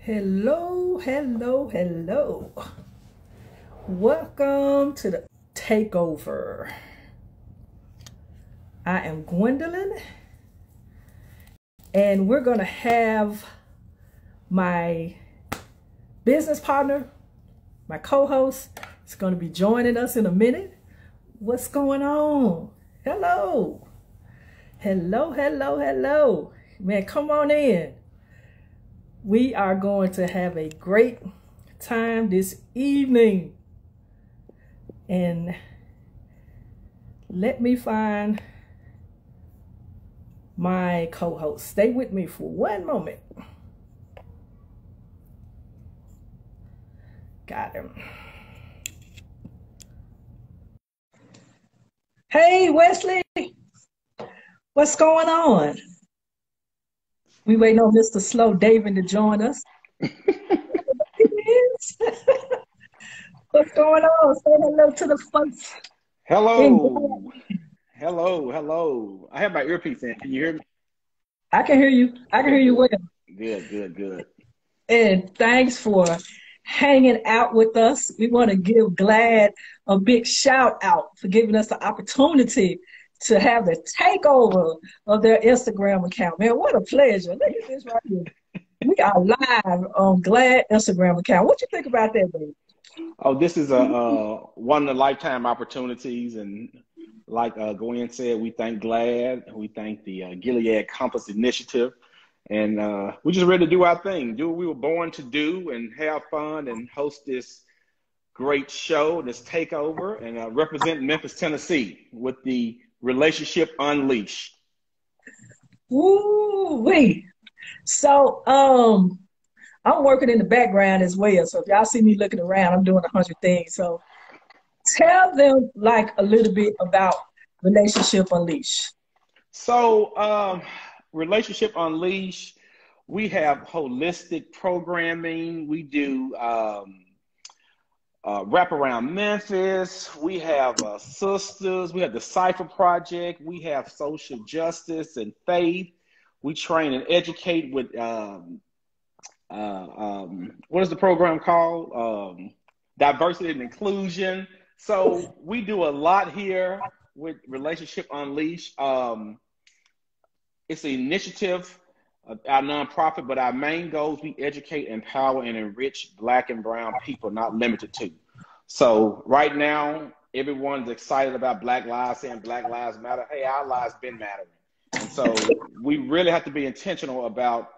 Hello, hello, hello. Welcome to the TakeOver. I am Gwendolyn, and we're going to have my business partner, my co-host, is going to be joining us in a minute. What's going on? Hello. Hello, hello, hello. Man, come on in. We are going to have a great time this evening. And let me find my co-host. Stay with me for one moment. Got him. Hey, Wesley. What's going on? We waiting on Mr. Slow Davin to join us. What's going on? Say hello to the folks. Hello. Hello, hello. I have my earpiece in. Can you hear me? I can hear you. I can hear you well. Good. And thanks for hanging out with us. We want to give GLAAD a big shout out for giving us the opportunity to have the takeover of their Instagram account. Man, what a pleasure. Look at this right here. We are live on GLAAD Instagram account. What you think about that, baby? Oh, this is one of the lifetime opportunities. And like Gwen said, we thank GLAAD. We thank the Gilead Compass Initiative. And we're just ready to do our thing, do what we were born to do and have fun and host this great show, this takeover, and represent Memphis, Tennessee with the Relationship Unleashed. Ooh-wee. So I'm working in the background as well. So if y'all see me looking around, I'm doing 100 things. So tell them like a little bit about Relationship Unleashed. So Relationship Unleashed, we have holistic programming. We do Wrap Around Memphis. We have sisters. We have the Cipher Project. We have social justice and faith. We train and educate with what is the program called? Diversity and inclusion. So we do a lot here with Relationship Unleashed. It's an initiative, our nonprofit, but our main goal is we educate, empower, and enrich Black and brown people, not limited to. So right now, everyone's excited about Black Lives saying Black Lives Matter. Hey, our lives been mattering. And so we really have to be intentional about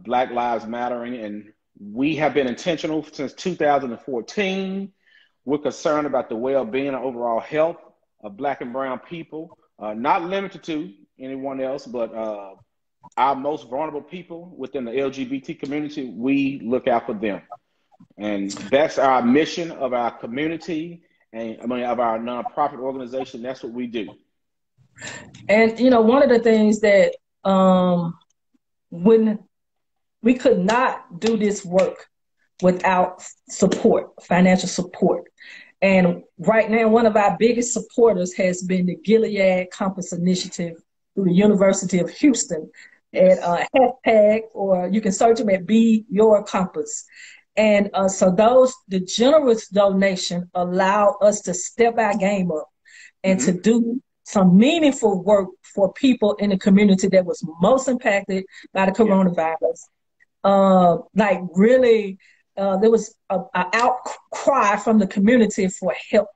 Black Lives Mattering. And we have been intentional since 2014. We're concerned about the well-being and overall health of Black and brown people, not limited to anyone else, but our most vulnerable people within the LGBT community. We look out for them. And that's our mission of our community and of our nonprofit organization. That's what we do. And, you know, one of the things that when we could not do this work without support, financial support. And right now, one of our biggest supporters has been the Gilead Compass Initiative through the University of Houston at hashtag, or you can search them at Be Your Compass. And so the generous donation allow us to step our game up and to do some meaningful work for people in the community that was most impacted by the coronavirus. Like really, there was an outcry from the community for help.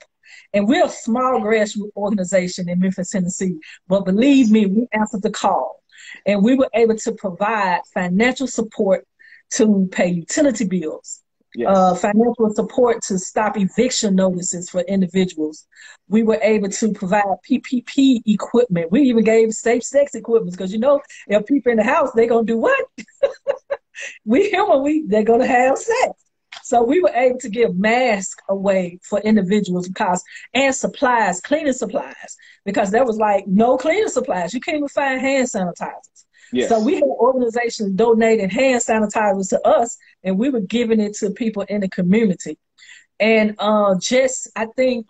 And we're a small grassroots organization in Memphis, Tennessee. But believe me, we answered the call. And we were able to provide financial support to pay utility bills, financial support to stop eviction notices for individuals. We were able to provide PPP equipment. We even gave safe sex equipment because, you know, if people in the house, they're going to do what? We human, they're going to have sex. So we were able to give masks away for individuals and supplies, cleaning supplies, because there was like no cleaning supplies. You can't even find hand sanitizers. Yes. So we had organizations donating hand sanitizers to us, and we were giving it to people in the community. And I think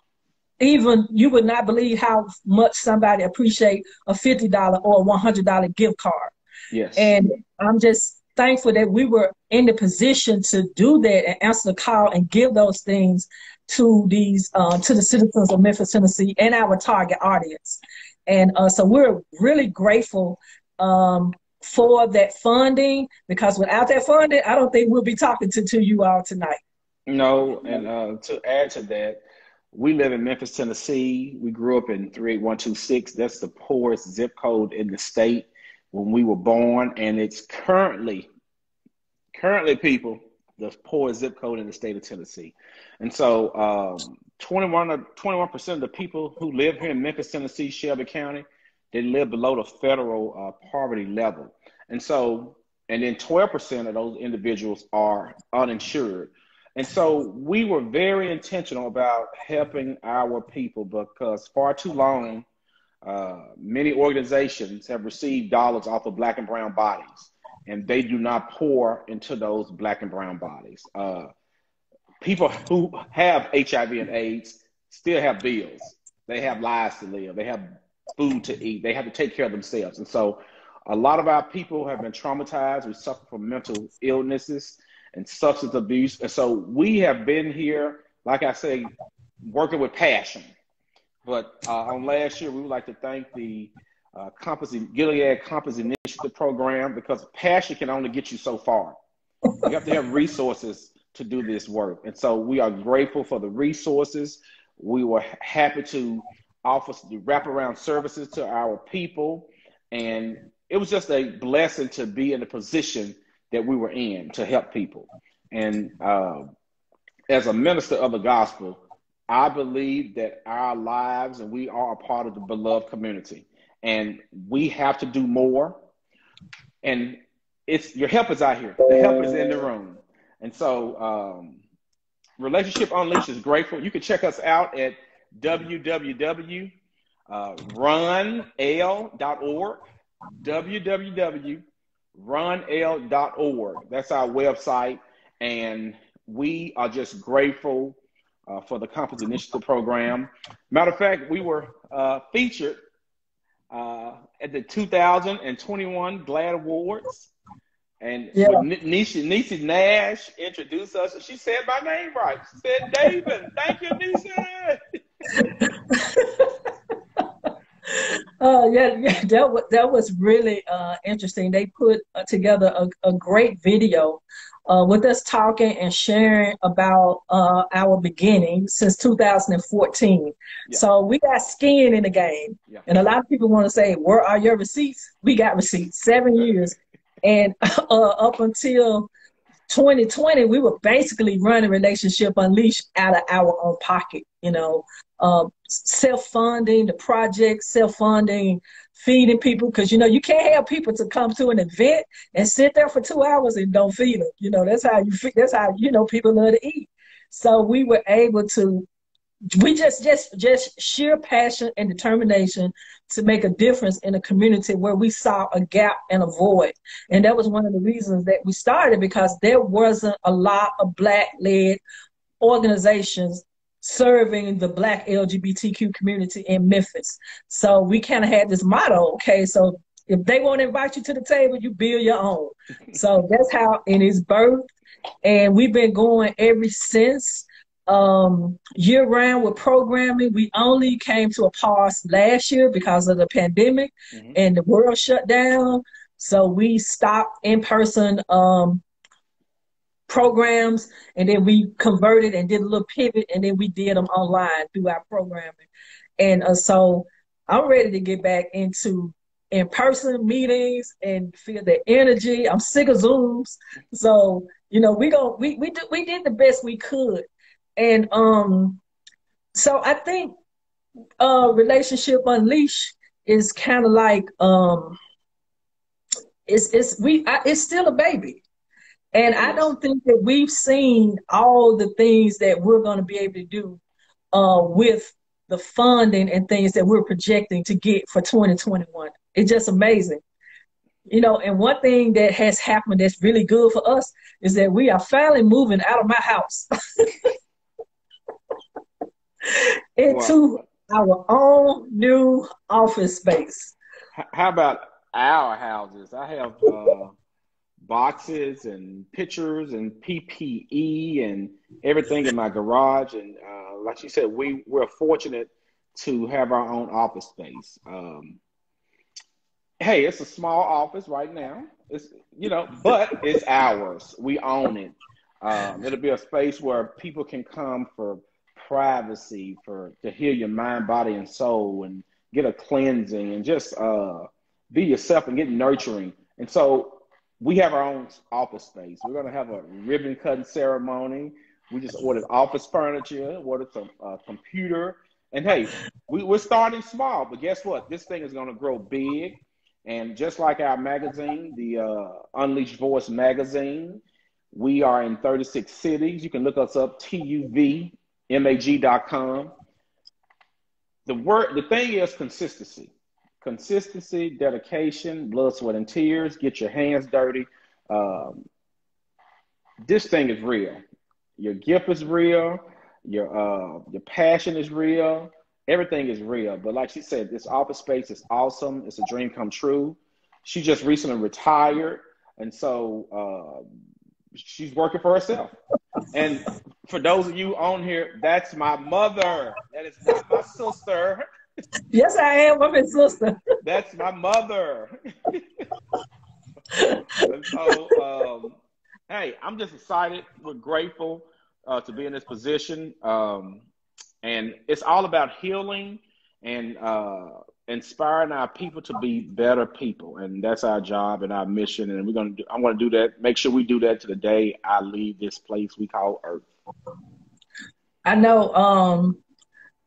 even you would not believe how much somebody appreciate a $50 or $100 gift card. Yes. And I'm just thankful that we were in the position to do that and answer the call and give those things to these to the citizens of Memphis, Tennessee, and our target audience. And so we're really grateful for that funding, because without that funding, I don't think we'll be talking to you all tonight. No, and to add to that, we live in Memphis, Tennessee. We grew up in 38126. That's the poorest zip code in the state when we were born, and it's currently people, the poorest zip code in the state of Tennessee. And so 21% of the people who live here in Memphis, Tennessee, Shelby County, they live below the federal poverty level. And so, and then 12% of those individuals are uninsured. And so we were very intentional about helping our people, because far too long, many organizations have received dollars off of Black and brown bodies, and they do not pour into those Black and brown bodies. People who have HIV and AIDS still have bills. They have lives to live. They have food to eat. They have to take care of themselves. And so a lot of our people have been traumatized. We suffer from mental illnesses and substance abuse. And so we have been here, like I say, working with passion. But on last year, we would like to thank the Gilead Compass Initiative Program, because passion can only get you so far. You have to have resources to do this work. And so we are grateful for the resources. We were happy to offer the wraparound services to our people. And it was just a blessing to be in the position that we were in to help people. And as a minister of the gospel, I believe that our lives, and we are a part of the beloved community, and we have to do more. And it's your help is out here. The help is in the room. And so Relationship Unleashed is grateful. You can check us out at www.runl.org, www.runl.org. That's our website. And we are just grateful for the Compass Initiative Program. Matter of fact, we were featured at the 2021 GLAAD Awards. And when Niecy Nash introduced us, she said my name right. She said, Davin. Thank you, Niecy. That was really interesting. They put together a great video with us talking and sharing about our beginning since 2014. Yeah. So we got skin in the game. Yeah. And a lot of people want to say, where are your receipts? We got receipts, 7 years. And up until 2020, we were basically running Relationship Unleashed out of our own pocket, self-funding the project, self-funding, feeding people. Because, you can't have people to come to an event and sit there for 2 hours and don't feed them. That's how people love to eat. So we were able to, we just sheer passion and determination to make a difference in a community where we saw a gap and a void. And that was one of the reasons that we started, because there wasn't a lot of Black-led organizations serving the Black LGBTQ community in Memphis. So we kind of had this motto, okay, so if they won't invite you to the table, you build your own. So that's how it is birthed. And we've been going ever since. Year round with programming. We only came to a pause last year because of the pandemic and the world shut down. So we stopped in-person programs, and then we converted and did a little pivot, and then we did them online through our programming. And so I'm ready to get back into in-person meetings and feel the energy. I'm sick of Zooms. So, we did the best we could. And so I think Relationship Unleashed is kind of like it's still a baby, and I don't think that we've seen all the things that we're going to be able to do with the funding and things that we're projecting to get for 2021. It's just amazing. And one thing that has happened that's really good for us is that we are finally moving out of my house. Into our own new office space. How about our houses? I have boxes and pictures and PPE and everything in my garage. And like you said, we're fortunate to have our own office space. Hey, it's a small office right now. It's, but it's ours. We own it. It'll be a space where people can come for privacy, to heal your mind, body, and soul, and get a cleansing, and just be yourself and get nurturing. And so we have our own office space. We're going to have a ribbon cutting ceremony. We just ordered office furniture, ordered some computer. And hey, we're starting small, but guess what? This thing is going to grow big. And just like our magazine, the Unleashed Voice magazine, we are in 36 cities. You can look us up, TUVMAG.com. The thing is consistency. Consistency, dedication, blood, sweat, and tears. Get your hands dirty. This thing is real. Your gift is real. Your passion is real. Everything is real. But like she said, this office space is awesome. It's a dream come true. She just recently retired, and so she's working for herself. And for those of you on here, that's my mother. That is not my sister. Yes, I am. I'm his sister. That's my mother. And so, hey, I'm just excited. We're grateful to be in this position. And it's all about healing and inspiring our people to be better people. And that's our job and our mission. And I'm going to do that. Make sure we do that to the day I leave this place we call Earth. I know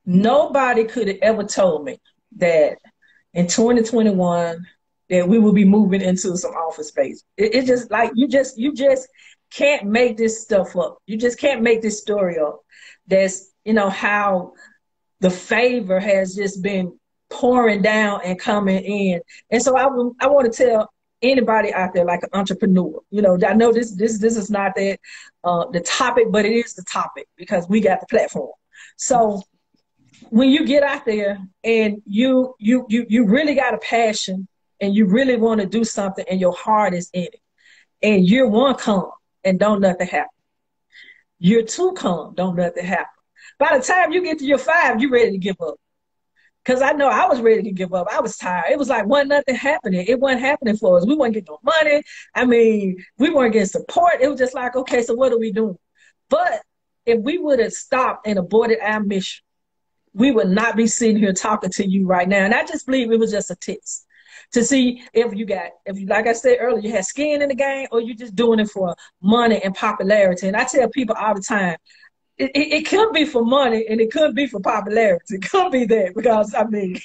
nobody could have ever told me that in 2021 that we would be moving into some office space. It's just like you just can't make this stuff up. You just can't make this story up. That's how the favor has just been pouring down and coming in. And so I want to tell anybody out there, like an entrepreneur, I know this is not the topic, but it is the topic because we got the platform. So when you get out there and you really got a passion and you really want to do something and your heart is in it, and year one come and don't nothing happen. Year two come, don't nothing happen. By the time you get to year 5, you're ready to give up. Because I know I was ready to give up. I was tired. It was like, wasn't nothing happening. It wasn't happening for us. We weren't getting no money. I mean, we weren't getting support. It was just like, okay, so what are we doing? But if we would have stopped and aborted our mission, we would not be sitting here talking to you right now. And I just believe it was just a test to see if you, like I said earlier, you had skin in the game or you just doing it for money and popularity. And I tell people all the time, it could be for money and it could be for popularity. It could be that because, I mean,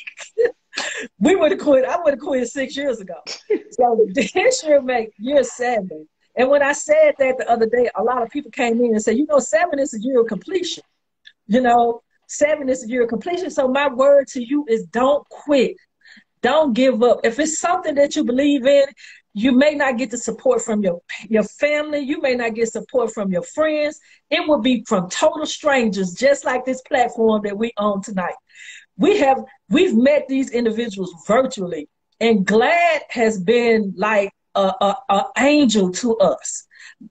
we would have quit. I would have quit 6 years ago. So this year make year 7. And when I said that the other day, a lot of people came in and said, 7 is a year of completion. 7 is a year of completion. So my word to you is don't quit. Don't give up. If it's something that you believe in, you may not get the support from your family. You may not get support from your friends. It will be from total strangers, just like this platform that we own tonight. We've met these individuals virtually, and GLAAD has been like an angel to us.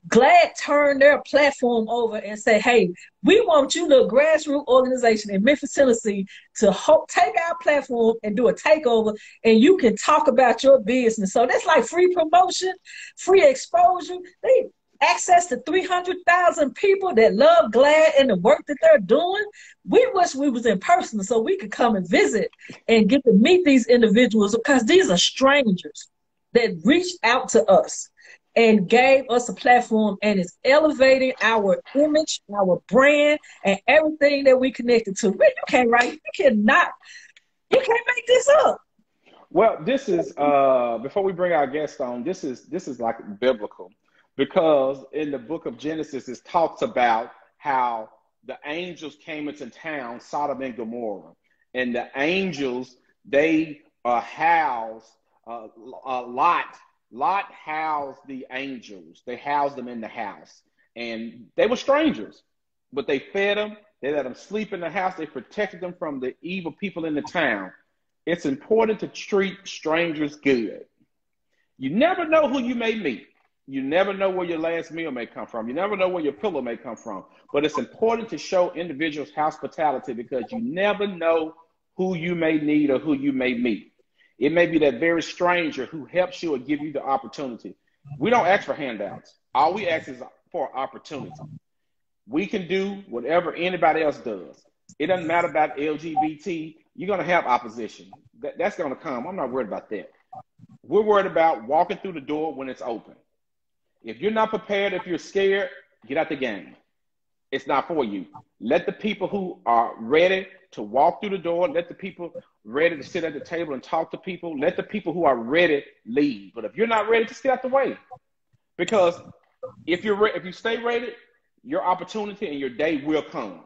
GLAAD turned their platform over and say, hey, we want you, little grassroots organization in Memphis, Tennessee, to take our platform and do a takeover, and you can talk about your business. So that's like free promotion, free exposure. They access to 300,000 people that love GLAAD and the work that they're doing. We wish we was in person so we could come and visit and get to meet these individuals, because these are strangers that reached out to us and gave us a platform, and is elevating our image, our brand, and everything that we connected to. You can't make this up. Well, this is before we bring our guest on, this is like biblical, because in the book of Genesis it talks about how the angels came into town, Sodom and Gomorrah, and the angels, they housed Lot housed the angels. They housed them in the house. And they were strangers, but they fed them. They let them sleep in the house. They protected them from the evil people in the town. It's important to treat strangers good. You never know who you may meet. You never know where your last meal may come from. You never know where your pillow may come from. But it's important to show individuals hospitality because you never know who you may need or who you may meet. It may be that very stranger who helps you or give you the opportunity. We don't ask for handouts. All we ask is for opportunity. We can do whatever anybody else does. It doesn't matter about LGBT. You're going to have opposition. That's going to come. I'm not worried about that. We're worried about walking through the door when it's open. If you're not prepared, if you're scared, get out the game. It's not for you. Let the people who are ready to walk through the door, let the people ready to sit at the table and talk to people, let the people who are ready lead. But if you're not ready, just get out the way. Because if you stay ready, your opportunity and your day will come.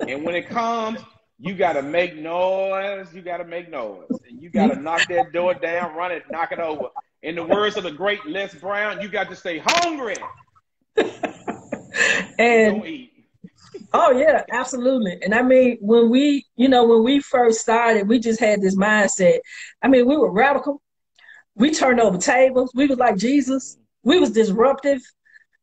And when it comes, you got to make noise. You got to make noise. And you got to knock that door down, run it, knock it over. In the words of the great Les Brown, you got to stay hungry. And eat. Oh yeah, absolutely. And I mean, when we first started, we just had this mindset. I mean, we were radical. We turned over tables. We was like Jesus. We was disruptive.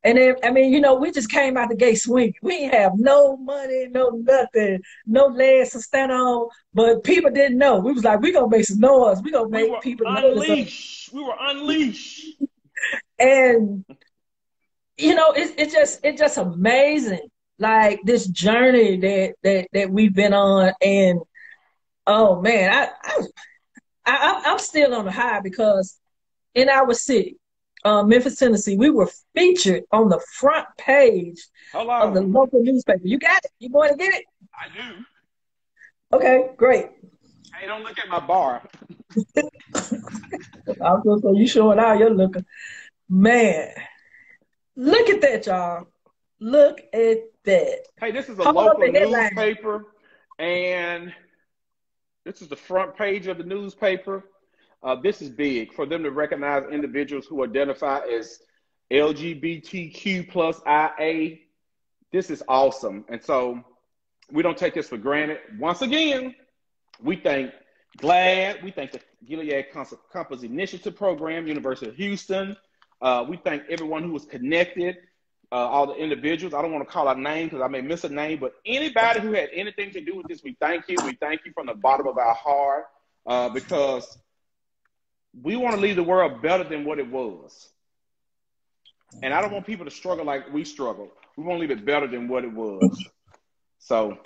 And then, I mean, we just came out the gate swinging. We didn't have no money, no nothing, no legs to stand on. But people didn't know. We was like, we gonna make some noise. We gonna make people unleash. We were unleashed. And it's just amazing, like this journey that we've been on. And oh man, I'm still on the high because in our city, Memphis, Tennessee, we were featured on the front page of the local newspaper. You got it? You going to get it? I do. Okay, great. Hey, don't look at my bar. I was going to say, you showing out your looking. Man, look at that, y'all. Look at that. Hey, this is a local newspaper, and this is the front page of the newspaper. This is big for them to recognize individuals who identify as LGBTQ plus IA. This is awesome. And so we don't take this for granted. Once again, we thank GLAAD. We thank the Gilead Compass Initiative Program, University of Houston. We thank everyone who was connected, all the individuals. I don't want to call out names because I may miss a name, but anybody who had anything to do with this, we thank you. We thank you from the bottom of our heart because we want to leave the world better than what it was. And I don't want people to struggle like we struggle. We want to leave it better than what it was. So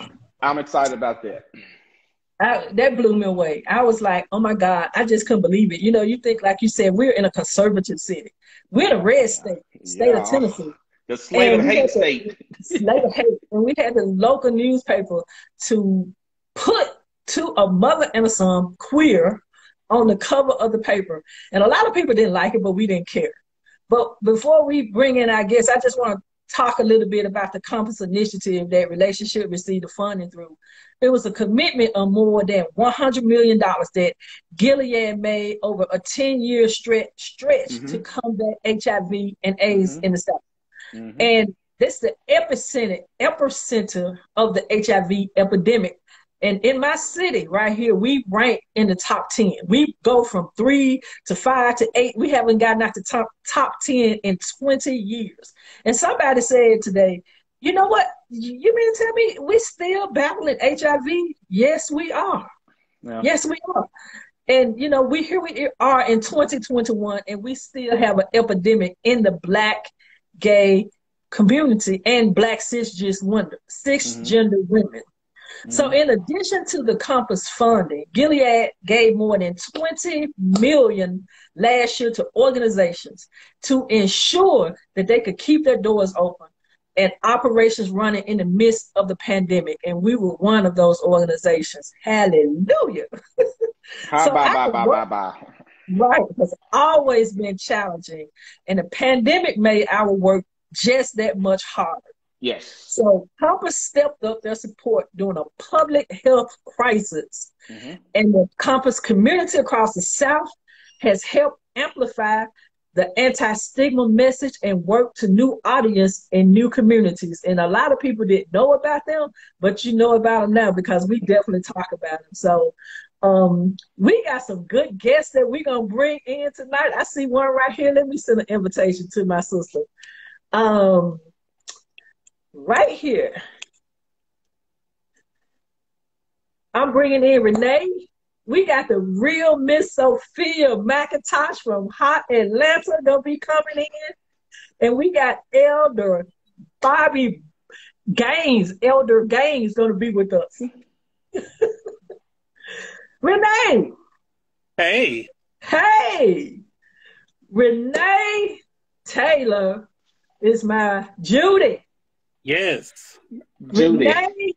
I'm excited about that. That blew me away. I was like, oh my God, I just couldn't believe it. You think, like you said, we're in a conservative city. We're in a red state of Tennessee. The slave of hate state. Slave of hate. And we had the local newspaper to put a mother and a son, queer, on the cover of the paper. And a lot of people didn't like it, but we didn't care. But before we bring in our guests, I just want to talk a little bit about the Compass Initiative that Relationship received the funding through. It was a commitment of more than $100 million that Gilead made over a 10-year stretch to combat HIV and AIDS in the South. And that's the epicenter of the HIV epidemic. And in my city right here, we rank in the top 10. We go from 3 to 5 to 8. We haven't gotten out the top 10 in 20 years. And somebody said today, you know what? You mean to tell me we still battling HIV? Yes, we are. Yeah. Yes, we are. And, we are in 2021, and we still have an epidemic in the Black, gay community and Black cisgender women. So in addition to the Compass funding, Gilead gave more than $20 million last year to organizations to ensure that they could keep their doors open and operations running in the midst of the pandemic. And we were one of those organizations. Hallelujah. Bye. Right, it's always been challenging. And the pandemic made our work just that much harder. Yes. So Compass stepped up their support during a public health crisis. And the Compass community across the South has helped amplify the anti-stigma message and work to new audience and new communities. And a lot of people didn't know about them, but you know about them now because we definitely talk about them. So We got some good guests that we're going to bring in tonight. I see one right here. Let me send an invitation to my sister. Right here. I'm bringing in Renee. We got the real Miss Sophia McIntosh from hot Atlanta going to be coming in. And we got Elder Bobby Gaines. Elder Gaines going to be with us. Renee. Hey. Hey. Renee Taylor is my Judy. Yes. Judy. Renee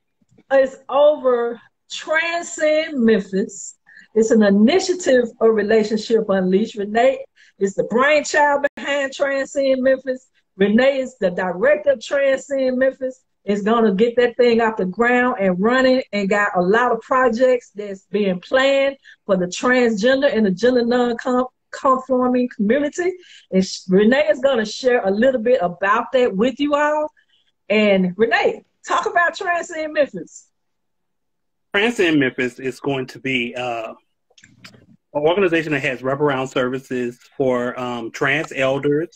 is over Transcend Memphis. It's an initiative of Relationship Unleashed. Renee is the brainchild behind Transcend Memphis. Renee is the director of Transcend Memphis. Is going to get that thing off the ground and running, and got a lot of projects that's being planned for the transgender and the gender non-conforming community. And Renee is going to share a little bit about that with you all. And Renee, talk about Transcend Memphis. Transcend Memphis is going to be an organization that has wraparound services for trans elders,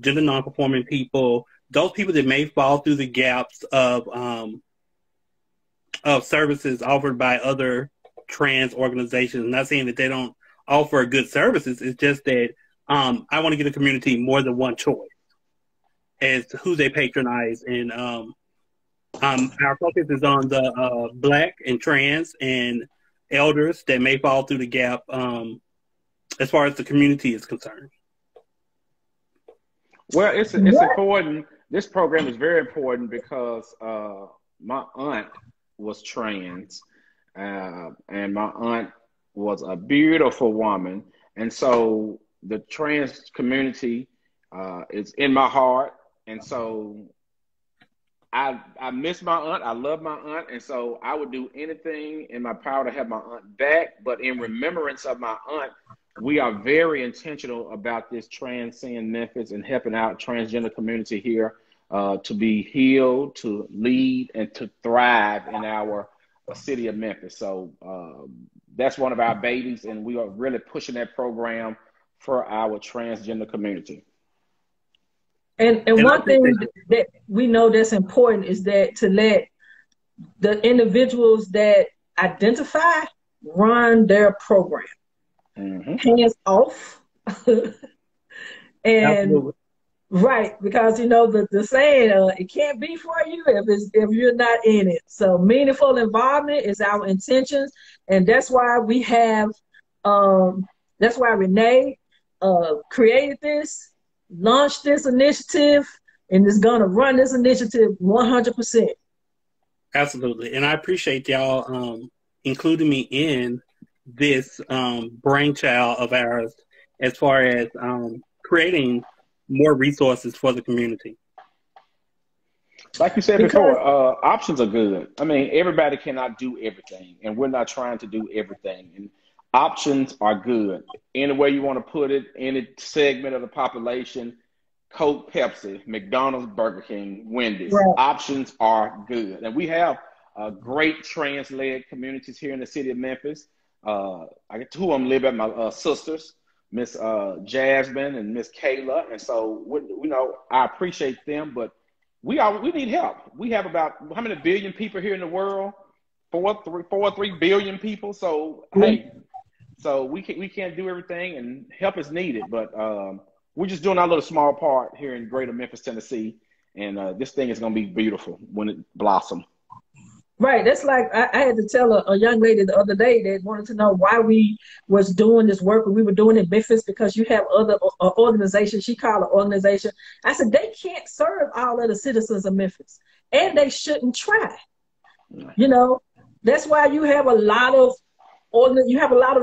gender non-conforming people, those people that may fall through the gaps of services offered by other trans organizations. I'm not saying that they don't offer good services. It's just that I want to give the community more than one choice as to who they patronize. And our focus is on the Black and trans and elders that may fall through the gap as far as the community is concerned. Well, it's important. This program is very important because my aunt was trans, and my aunt was a beautiful woman. And so the trans community is in my heart. And so I miss my aunt. I love my aunt. And so I would do anything in my power to have my aunt back. But in remembrance of my aunt, we are very intentional about this Transcend Memphis and helping out transgender community here to be healed, to lead, and to thrive in our city of Memphis. So that's one of our babies, and we are really pushing that program for our transgender community. And one thing that we know that's important is that to let the individuals that identify run their program. Hands off. And Absolutely. Right, because you know the saying it can't be for you if you're not in it. So meaningful involvement is our intentions, and that's why we have that's why Renee created this, launched this initiative, and is going to run this initiative 100%. Absolutely, and I appreciate y'all including me in this brainchild of ours as far as creating more resources for the community. Like you said before, options are good. I mean, everybody cannot do everything, and we're not trying to do everything. And options are good. Any way you want to put it, any segment of the population, Coke, Pepsi, McDonald's, Burger King, Wendy's, right. Options are good. And we have great trans-led communities here in the city of Memphis. I get two of them live at my sisters, Miss Jasmine and Miss Kayla, and so we know I appreciate them, but we need help. We have about how many billion people here in the world? 3 billion people. So hey, so we can't do everything, and help is needed. But we're just doing our little small part here in Greater Memphis, Tennessee, and this thing is gonna be beautiful when it blossoms. Right. That's like I had to tell a young lady the other day that wanted to know why we was doing this work when we were doing it in Memphis, because you have other organizations. She called an organization. I said, they can't serve all of the citizens of Memphis, and they shouldn't try. You know, that's why you have a lot of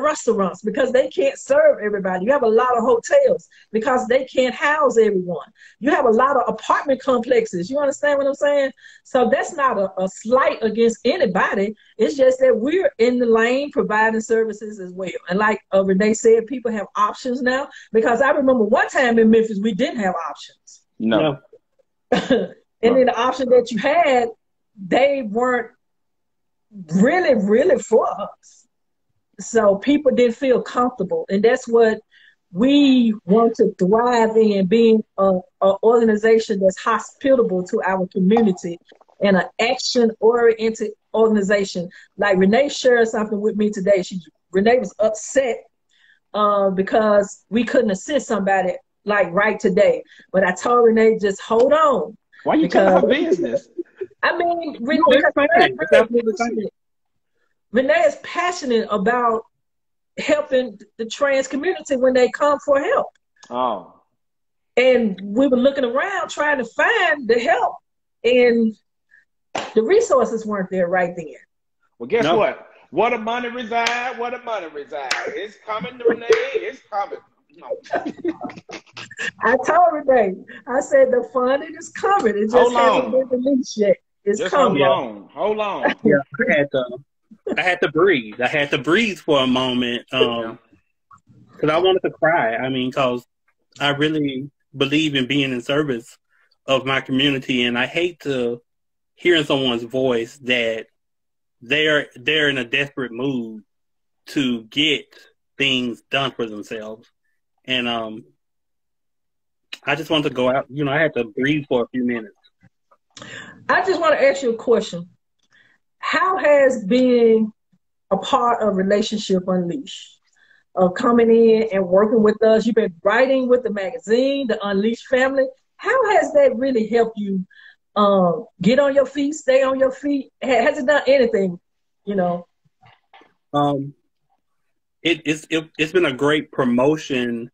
restaurants, because they can't serve everybody. You have a lot of hotels because they can't house everyone. You have a lot of apartment complexes. You understand what I'm saying? So that's not a slight against anybody. It's just that we're in the lane providing services as well. And like Renee said, people have options now, because I remember one time in Memphis, we didn't have options. No. And then the option that you had, they weren't really, really for us. so people didn't feel comfortable, and that's what we want to thrive in, being an organization that's hospitable to our community and an action-oriented organization. Like Renee shared something with me today. Renee was upset because we couldn't assist somebody like right today. But I told Renee, just hold on. Why you telling her business? I mean, Renee is passionate about helping the trans community when they come for help. Oh. And we were looking around trying to find the help, and the resources weren't there right then. Well, guess what? Where the money reside, where the money reside. It's coming, Renee. It's coming. No. I told Renee, I said the funding is coming. It just hasn't been released yet. It's just coming. Hold on. Yeah, I had to breathe. I had to breathe for a moment because I wanted to cry. I mean, because I really believe in being in service of my community, and I hate to hear in someone's voice that they're in a desperate mood to get things done for themselves. And I just wanted to go out. I had to breathe for a few minutes. I just want to ask you a question. How has being a part of Relationship Unleashed, coming in and working with us, you've been writing with the magazine, the Unleashed family, how has that really helped you get on your feet, stay on your feet? Has it done anything, It's been a great promotion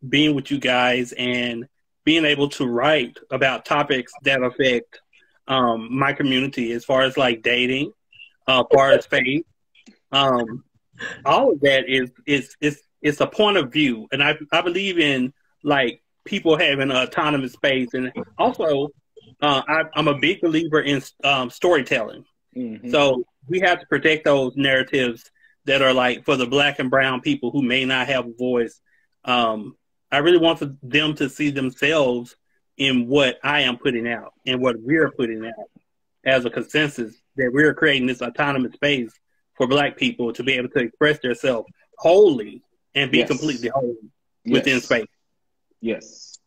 being with you guys and being able to write about topics that affect my community, as far as like dating, as far as faith, all of that is a point of view, and I believe in like people having an autonomous space, and also I'm a big believer in storytelling. Mm-hmm. So we have to protect those narratives that are like for the Black and brown people who may not have a voice. I really want for them to see themselves in what I am putting out and what we're putting out as a consensus, that we're creating this autonomous space for Black people to be able to express themselves wholly and be completely whole within space. Yes.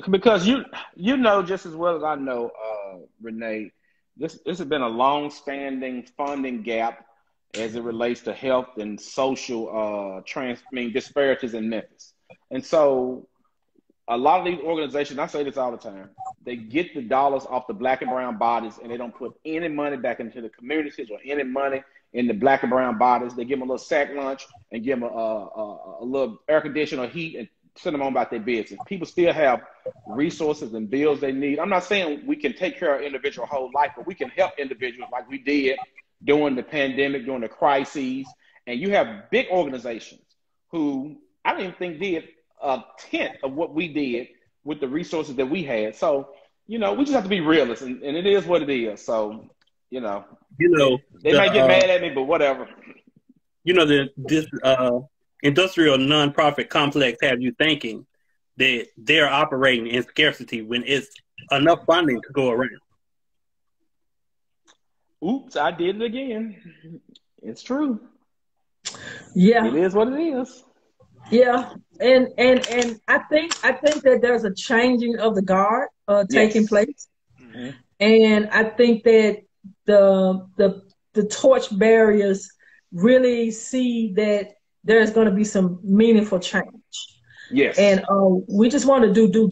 Because you know just as well as I know, Renee, this has been a long-standing funding gap as it relates to health and social disparities in Memphis. And so a lot of these organizations, I say this all the time, they get the dollars off the Black and brown bodies, and they don't put any money back into the communities or any money in the Black and brown bodies. They give them a little sack lunch and give them a little air conditioner or heat and send them on about their business. People still have resources and bills they need. I'm not saying we can take care of individual whole life, but we can help individuals like we did during the pandemic, during the crises. And you have big organizations who I don't even think did a tenth of what we did with the resources that we had. So, we just have to be realists, and it is what it is. So, they might get mad at me, but whatever. This industrial nonprofit complex have you thinking that they're operating in scarcity when it's enough funding to go around. Oops, I did it again. It's true. Yeah. It is what it is. Yeah. And I think that there's a changing of the guard taking place. Mm-hmm. And I think that the torch bearers really see that there's going to be some meaningful change. Yes. And we just want to do due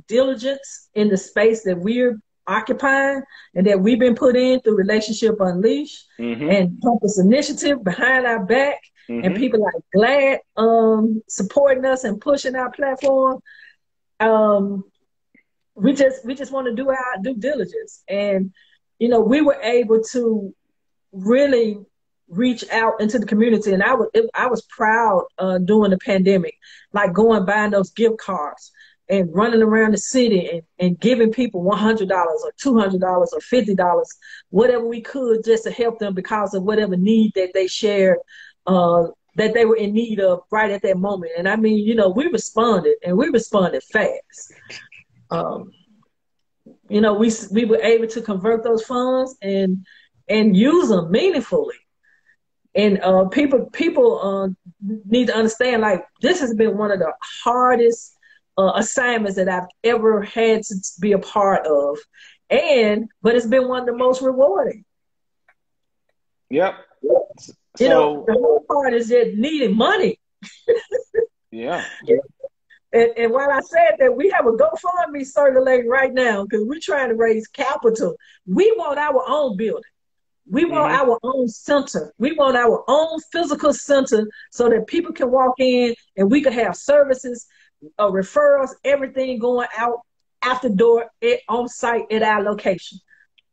diligence in the space that we're occupying and that we've been put in through Relationship Unleashed and Compass Initiative behind our back, and people like GLAAD supporting us and pushing our platform. We just want to do our due diligence, and we were able to really reach out into the community, and I was proud during the pandemic, like going buying those gift cards and running around the city and giving people $100 or $200 or $50, whatever we could, just to help them because of whatever need that they shared, that they were in need of right at that moment. And I mean, we responded, and we responded fast. We were able to convert those funds and use them meaningfully. And people need to understand, like, this has been one of the hardest assignments that I've ever had to be a part of, but it's been one of the most rewarding. Yep. You know, the whole part is just needing money. Yeah. And while I said that, we have a GoFundMe circulating right now because we're trying to raise capital. We want our own building. We want our own center. We want our own physical center so that people can walk in and we can have services, referrals, everything going out the door on site at our location.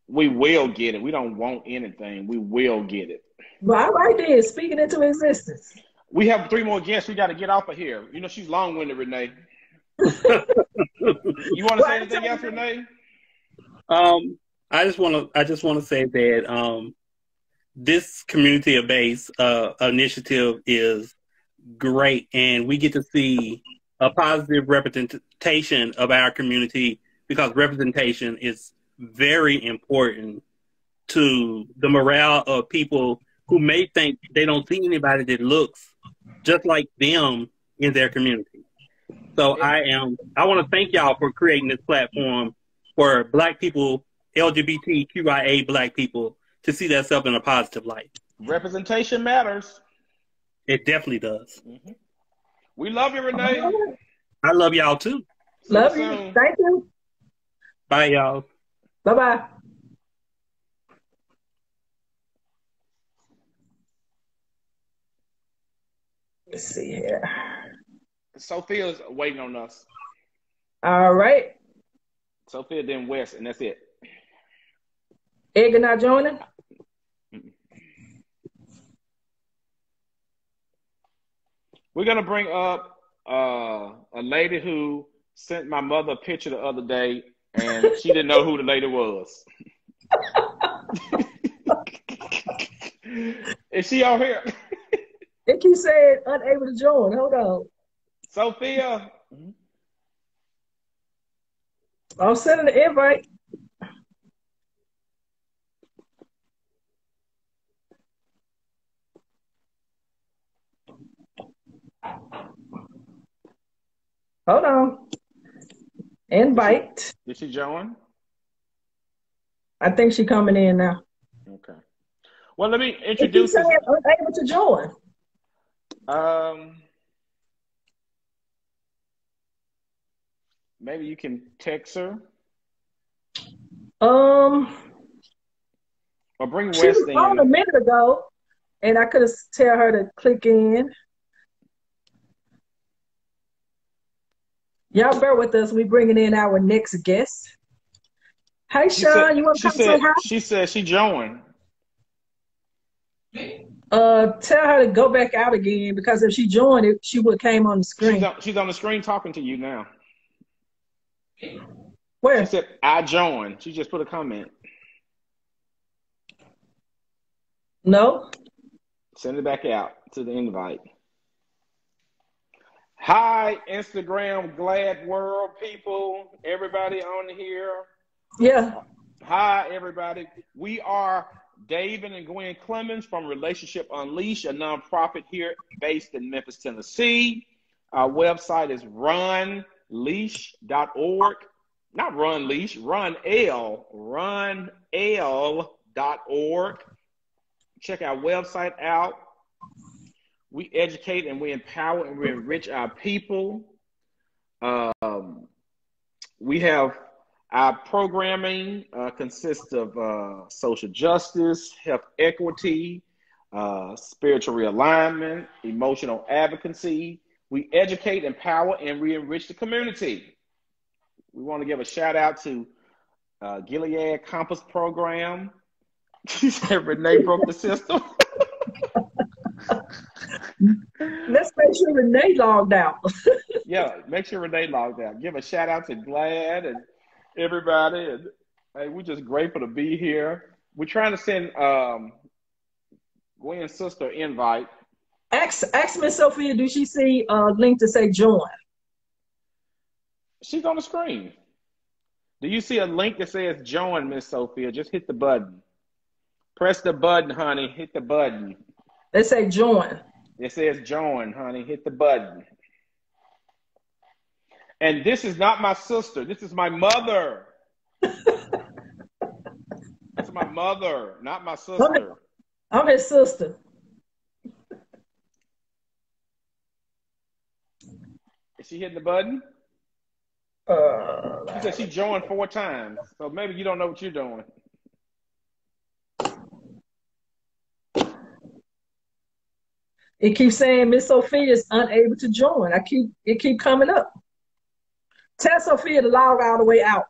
We will get it. We don't want anything. We will get it. Well, right there, speaking into existence. We have 3 more guests. We got to get off of here. You know, she's long-winded, Renee. You want to say anything else, Renee? I just want to say that this community-based initiative is great, and we get to see a positive representation of our community because representation is very important to the morale of people who may think they don't see anybody that looks just like them in their community. So I want to thank y'all for creating this platform for Black people, LGBTQIA Black people, to see themselves in a positive light. Representation matters. It definitely does. We love you, Renee. I love y'all too. Love you. Thank you. Bye, y'all. Bye-bye. Let's see here. Sophia's waiting on us. All right. Sophia, then West, and that's it. Edgar not joining? We're going to bring up a lady who sent my mother a picture the other day, and she didn't know who the lady was. Is she out here? It keeps saying unable to join. Hold on. Sophia. I'm sending the invite. Hold on. Invite. Did she join? I think she's coming in now. Okay. Well, let me introduce this. Unable to join. Maybe you can text her. Or bring West she was in. on a minute ago, and I could have tell her to click in. Y'all bear with us. We bringing in our next guest. Hey, Sean, you want to come say hi? She said she joined. Tell her to go back out again because if she joined it, she would have came on the screen. She's on the screen talking to you now. Where? She said, I joined. She just put a comment. No. Send it back out to the invite. Hi, Instagram GLAAD world people. Everybody on here. Yeah. Hi, everybody. We are Davin and Gwen Clemons from Relationship Unleashed, a nonprofit here based in Memphis, Tennessee. Our website is runleash.org. Not run leash, runl.org. Check our website out. We educate and we empower and we enrich our people. We have our programming consists of social justice, health equity, spiritual realignment, emotional advocacy. We educate, empower, and we enrich the community. We want to give a shout out to Gilead Compass program. She said Renee broke the system. Let's make sure Renee logged out. Yeah, make sure Renee logged out. Give a shout out to GLAAD and everybody. And hey, we're just grateful to be here. We're trying to send Gwen's sister invite. Ask Miss Sophia, do she see a link to say join? She's on the screen. Do you see a link that says join, Miss Sophia? Just hit the button. Press the button, honey. Hit the button. They say join. It says join, honey. Hit the button. And this is not my sister. This is my mother. That's my mother, not my sister. I'm his sister. Is she hitting the button? She said she joined 4 times. So maybe you don't know what you're doing. It keeps saying Miss Sophia is unable to join. It keep coming up. Tell Sophia to log all the way out.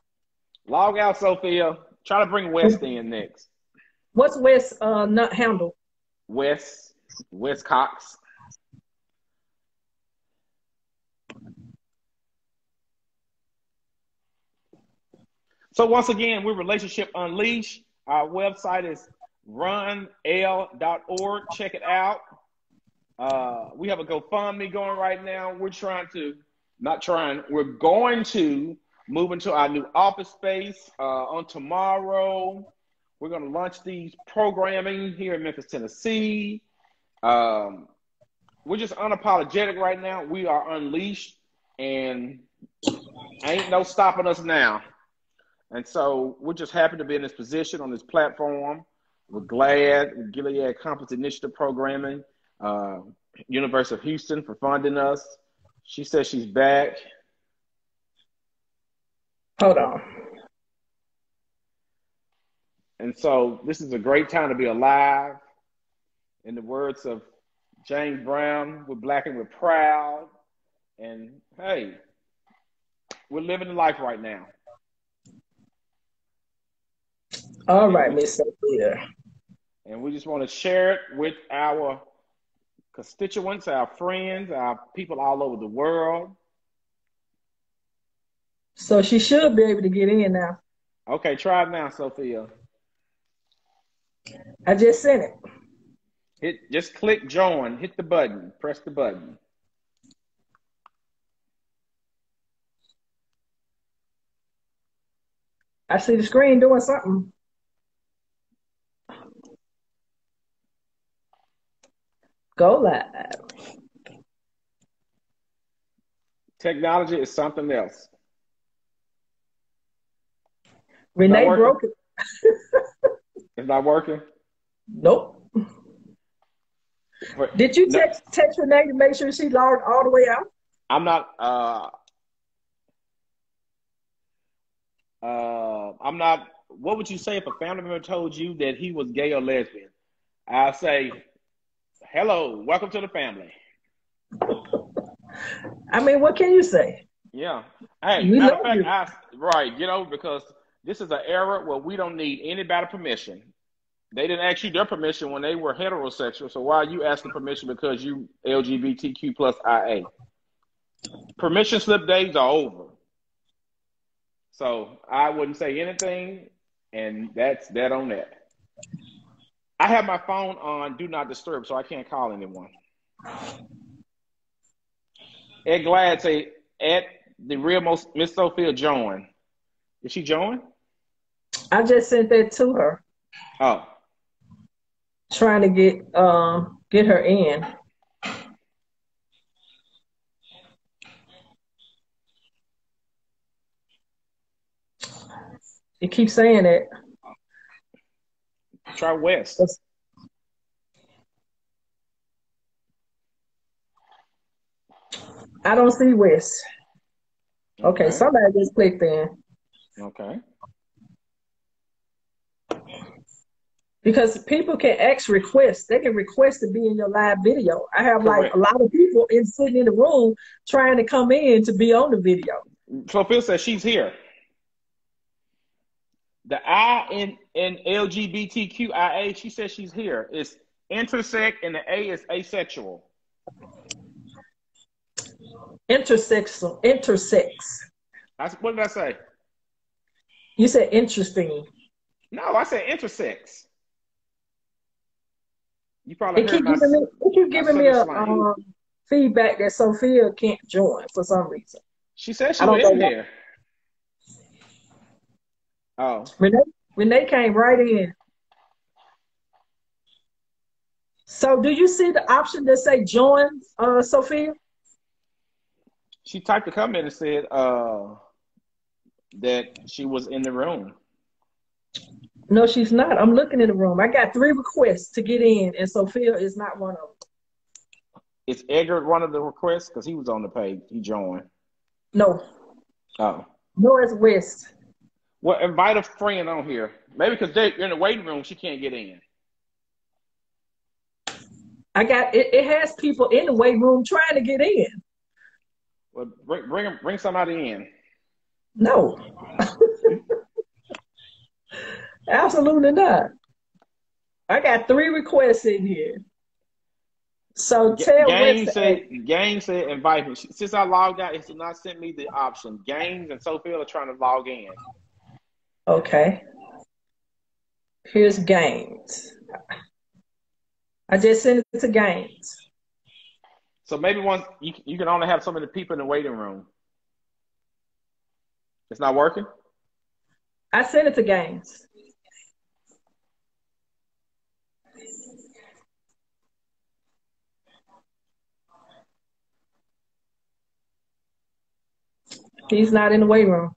Log out, Sophia. Try to bring West in next. What's West not handle? West Cox. So once again, we're Relationship Unleashed. Our website is runl.org. Check it out. We have a GoFundMe going right now. We're going to move into our new office space on tomorrow. We're going to launch these programming here in Memphis, Tennessee. We're just unapologetic right now. We are unleashed, and ain't no stopping us now. And so we're just happy to be in this position on this platform. We're GLAAD, with Gilead Compass Initiative Programming, University of Houston for funding us. She says she's back. Hold on. And so this is a great time to be alive. In the words of James Brown, we're Black and we're proud. And hey, we're living the life right now. All right, Miss Sophia. And we just want to share it with our constituents, our friends, our people all over the world. So she should be able to get in now. Okay, try it now, Sophia. I just sent it. Just click join, hit the button, press the button. I see the screen doing something. Go live. Technology is something else. Renee broke it. It's not working? Nope. Did you text Renee to make sure she logged all the way out? I'm not, what would you say if a family member told you that he was gay or lesbian? I'll say, hello, welcome to the family. I mean, what can you say? Yeah. Hey, matter of fact, right, because this is an era where we don't need anybody's permission. They didn't ask you their permission when they were heterosexual, so why are you asking permission because you LGBTQ plus IA? Permission slip days are over. So I wouldn't say anything, and that's that on that. I have my phone on Do Not Disturb, so I can't call anyone. Ed Glad say, at the real Miss Sophia join. Did she join? I just sent that to her. Oh. Trying to get her in. It keeps saying it. Try West. I don't see West. Okay, somebody just clicked in. Okay. Because people can request. They can request to be in your live video. I have like a lot of people sitting in the room trying to come in to be on the video. Sophia says she's here. The I in LGBTQIA, she says she's here. It's intersex and the A is asexual. Intersex. What did I say? You said interesting. No, I said intersex. You probably heard keep giving me a feedback that Sophia can't join for some reason. She said she was in there. Oh. Renee came right in. So do you see the option that say join, Sophia? She typed a comment and said that she was in the room. No, she's not. I'm looking in the room. I got 3 requests to get in, and Sophia is not one of them. Is Edgar one of the requests? Because he was on the page. He joined. No. Oh. No, it's West. Well, invite a friend on here. Maybe because they're in the waiting room, she can't get in. I got it. It has people in the waiting room trying to get in. Well, bring somebody in. No. Absolutely not. I got 3 requests in here. So tell Gang West said invite me. Since I logged out, it's not sent me the option. Gaines and Sophia are trying to log in. Okay. Here's Gaines. I just sent it to Gaines. So maybe once you can only have so many people in the waiting room. It's not working? I sent it to Gaines. He's not in the waiting room.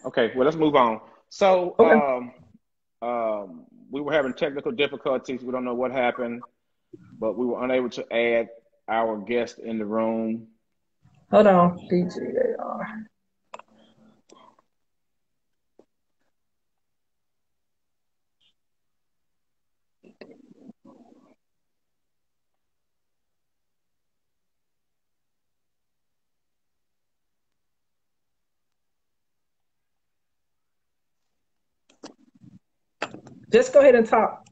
Okay, well, let's move on. So Okay. we were having technical difficulties. We don't know what happened, but we were unable to add our guest in the room. Hold on. DGAR. Just go ahead and talk.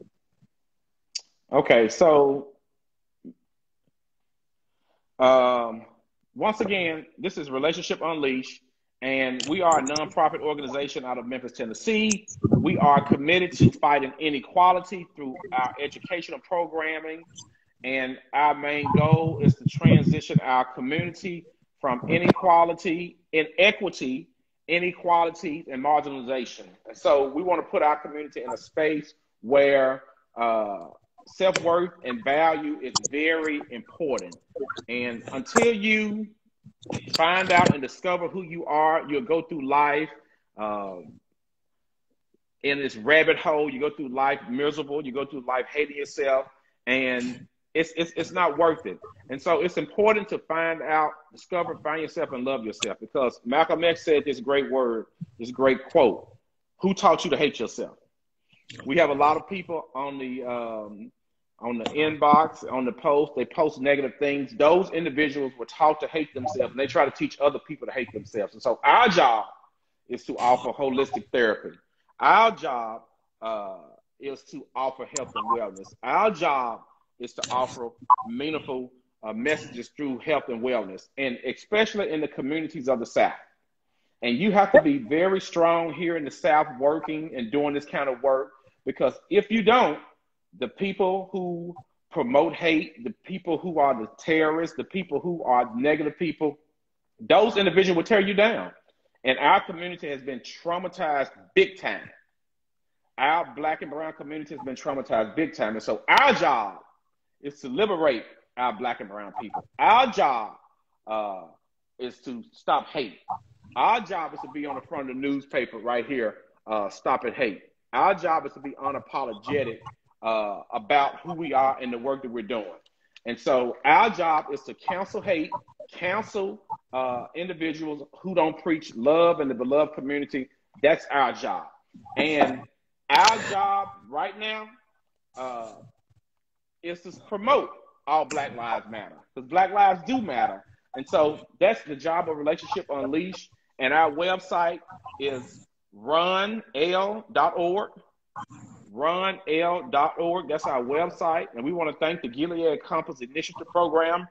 Okay, so once again, this is Relationship Unleashed, and we are a nonprofit organization out of Memphis, Tennessee. We are committed to fighting inequality through our educational programming, and our main goal is to transition our community from inequality, inequity, inequality, and marginalization. And so we want to put our community in a space where self-worth and value is very important. And until you find out and discover who you are, you'll go through life in this rabbit hole. You go through life miserable. You go through life hating yourself, and it's not worth it. And so it's important to find out, discover, find yourself, and love yourself. Because Malcolm X said this great word, this great quote: "Who taught you to hate yourself?" We have a lot of people on the inbox, on the post. They post negative things. Those individuals were taught to hate themselves, and they try to teach other people to hate themselves. And so our job is to offer holistic therapy. Our job is to offer health and wellness. Our job is to offer meaningful messages through health and wellness, and especially in the communities of the South. And you have to be very strong here in the South working and doing this kind of work, because if you don't, the people who promote hate, the people who are the terrorists, the people who are negative people, those individuals will tear you down. And our community has been traumatized big time. Our Black and brown community has been traumatized big time. And so our job is to liberate our Black and brown people. Our job is to stop hate. Our job is to be on the front of the newspaper right here, stopping hate. Our job is to be unapologetic about who we are and the work that we're doing. And so our job is to counsel hate, counsel individuals who don't preach love in the beloved community. That's our job. And our job right now is to promote all Black Lives Matter, because Black lives do matter. And so that's the job of Relationship Unleashed. And our website is runl.org. runl.org. That's our website. And we want to thank the Gilead Compass Initiative Program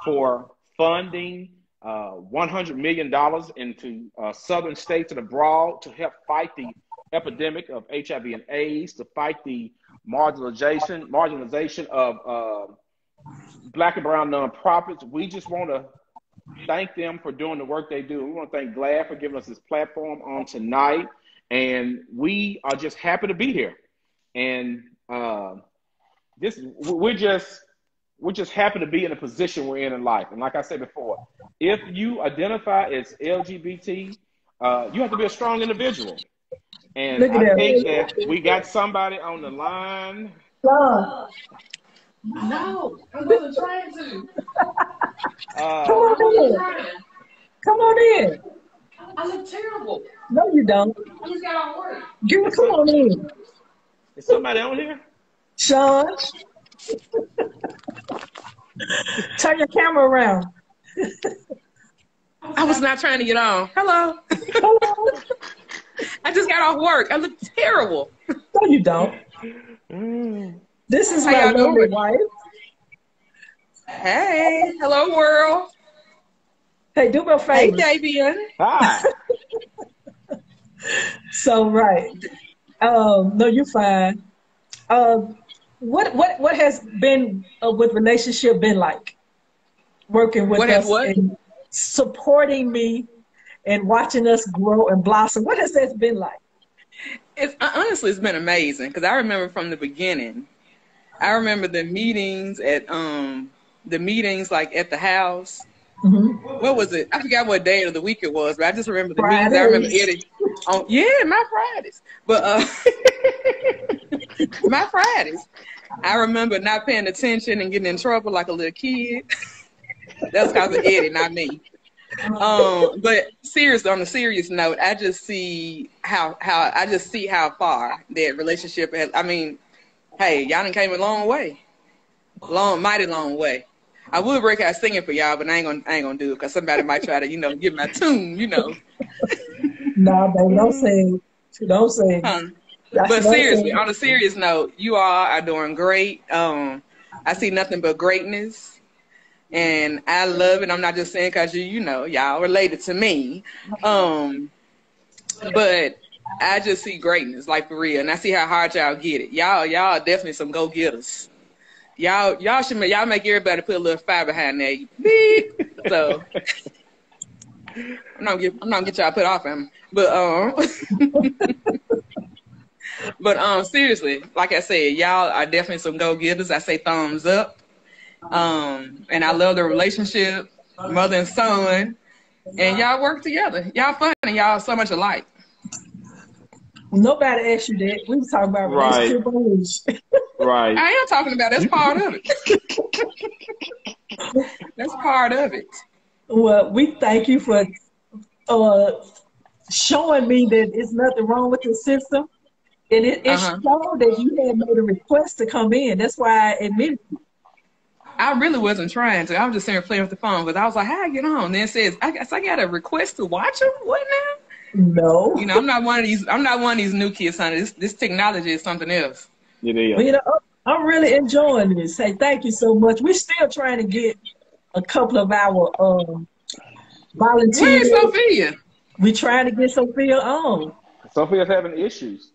for funding $100 million into southern states and abroad to help fight the epidemic of HIV and AIDS, to fight the marginalization of Black and brown nonprofits. We just want to thank them for doing the work they do. We want to thank GLAAD for giving us this platform on tonight. And we are just happy to be here. And we're just happy to be in a position we're in life. And like I said before, if you identify as LGBT, you have to be a strong individual. And I think that we got somebody on the line. No, I wasn't trying to. Come on in. I look terrible. No, you don't. I just got off work. Girl, come on in. Is somebody on here? Sean. Turn your camera around. I was not trying to get on. Hello. Hello. I just got off work. I look terrible. No, you don't. This is my lovely wife. Hey. Hello, world. Hey, do me a favor. Hey, Davin. Hi. So, right. No, you're fine. What has been with relationship been like? Working with us and supporting me and watching us grow and blossom. What has that been like? Honestly, it's been amazing because I remember from the beginning. I remember the meetings like at the house. Mm-hmm. What was it? I forgot what day of the week it was, but I just remember the meetings. I remember Eddie. My Fridays. But my Fridays. I remember not paying attention and getting in trouble like a little kid. That's because of Eddie, not me. But seriously, on a serious note, I just see how far that relationship has. I mean, hey, y'all done came a long way, mighty long way. I would break out singing for y'all, but I ain't gonna do it because somebody might try to, get my tune, Nah, baby, don't sing. Don't sing. But seriously, on a serious note, you all are doing great. I see nothing but greatness. And I love it. I'm not just saying because y'all related to me. But I just see greatness, like for real. And I see how hard y'all get it. Y'all are definitely some go-getters. Y'all make everybody put a little fire behind there. Beep. So I'm not gonna get y'all put off him. But seriously, like I said, y'all are definitely some go-getters. I say thumbs up. And I love the relationship, mother and son, and y'all work together. Y'all fun and y'all so much alike. Nobody asked you that. We were talking about relationship goals. Right. I am talking about that's part of it. That's part of it. Well, we thank you for showing me that there's nothing wrong with the system. And it showed that you had made a request to come in. That's why I admitted you. I really wasn't trying to. I was just sitting playing with the phone, but I was like, how I get on? Then it says, I guess I got a request to watch them? What now? No. I'm not one of these new kids, honey. This technology is something else. It is. Well, I'm really enjoying this. Hey, thank you so much. We're still trying to get a couple of our volunteers. Where's Sophia? We're trying to get Sophia on. Sophia's having issues.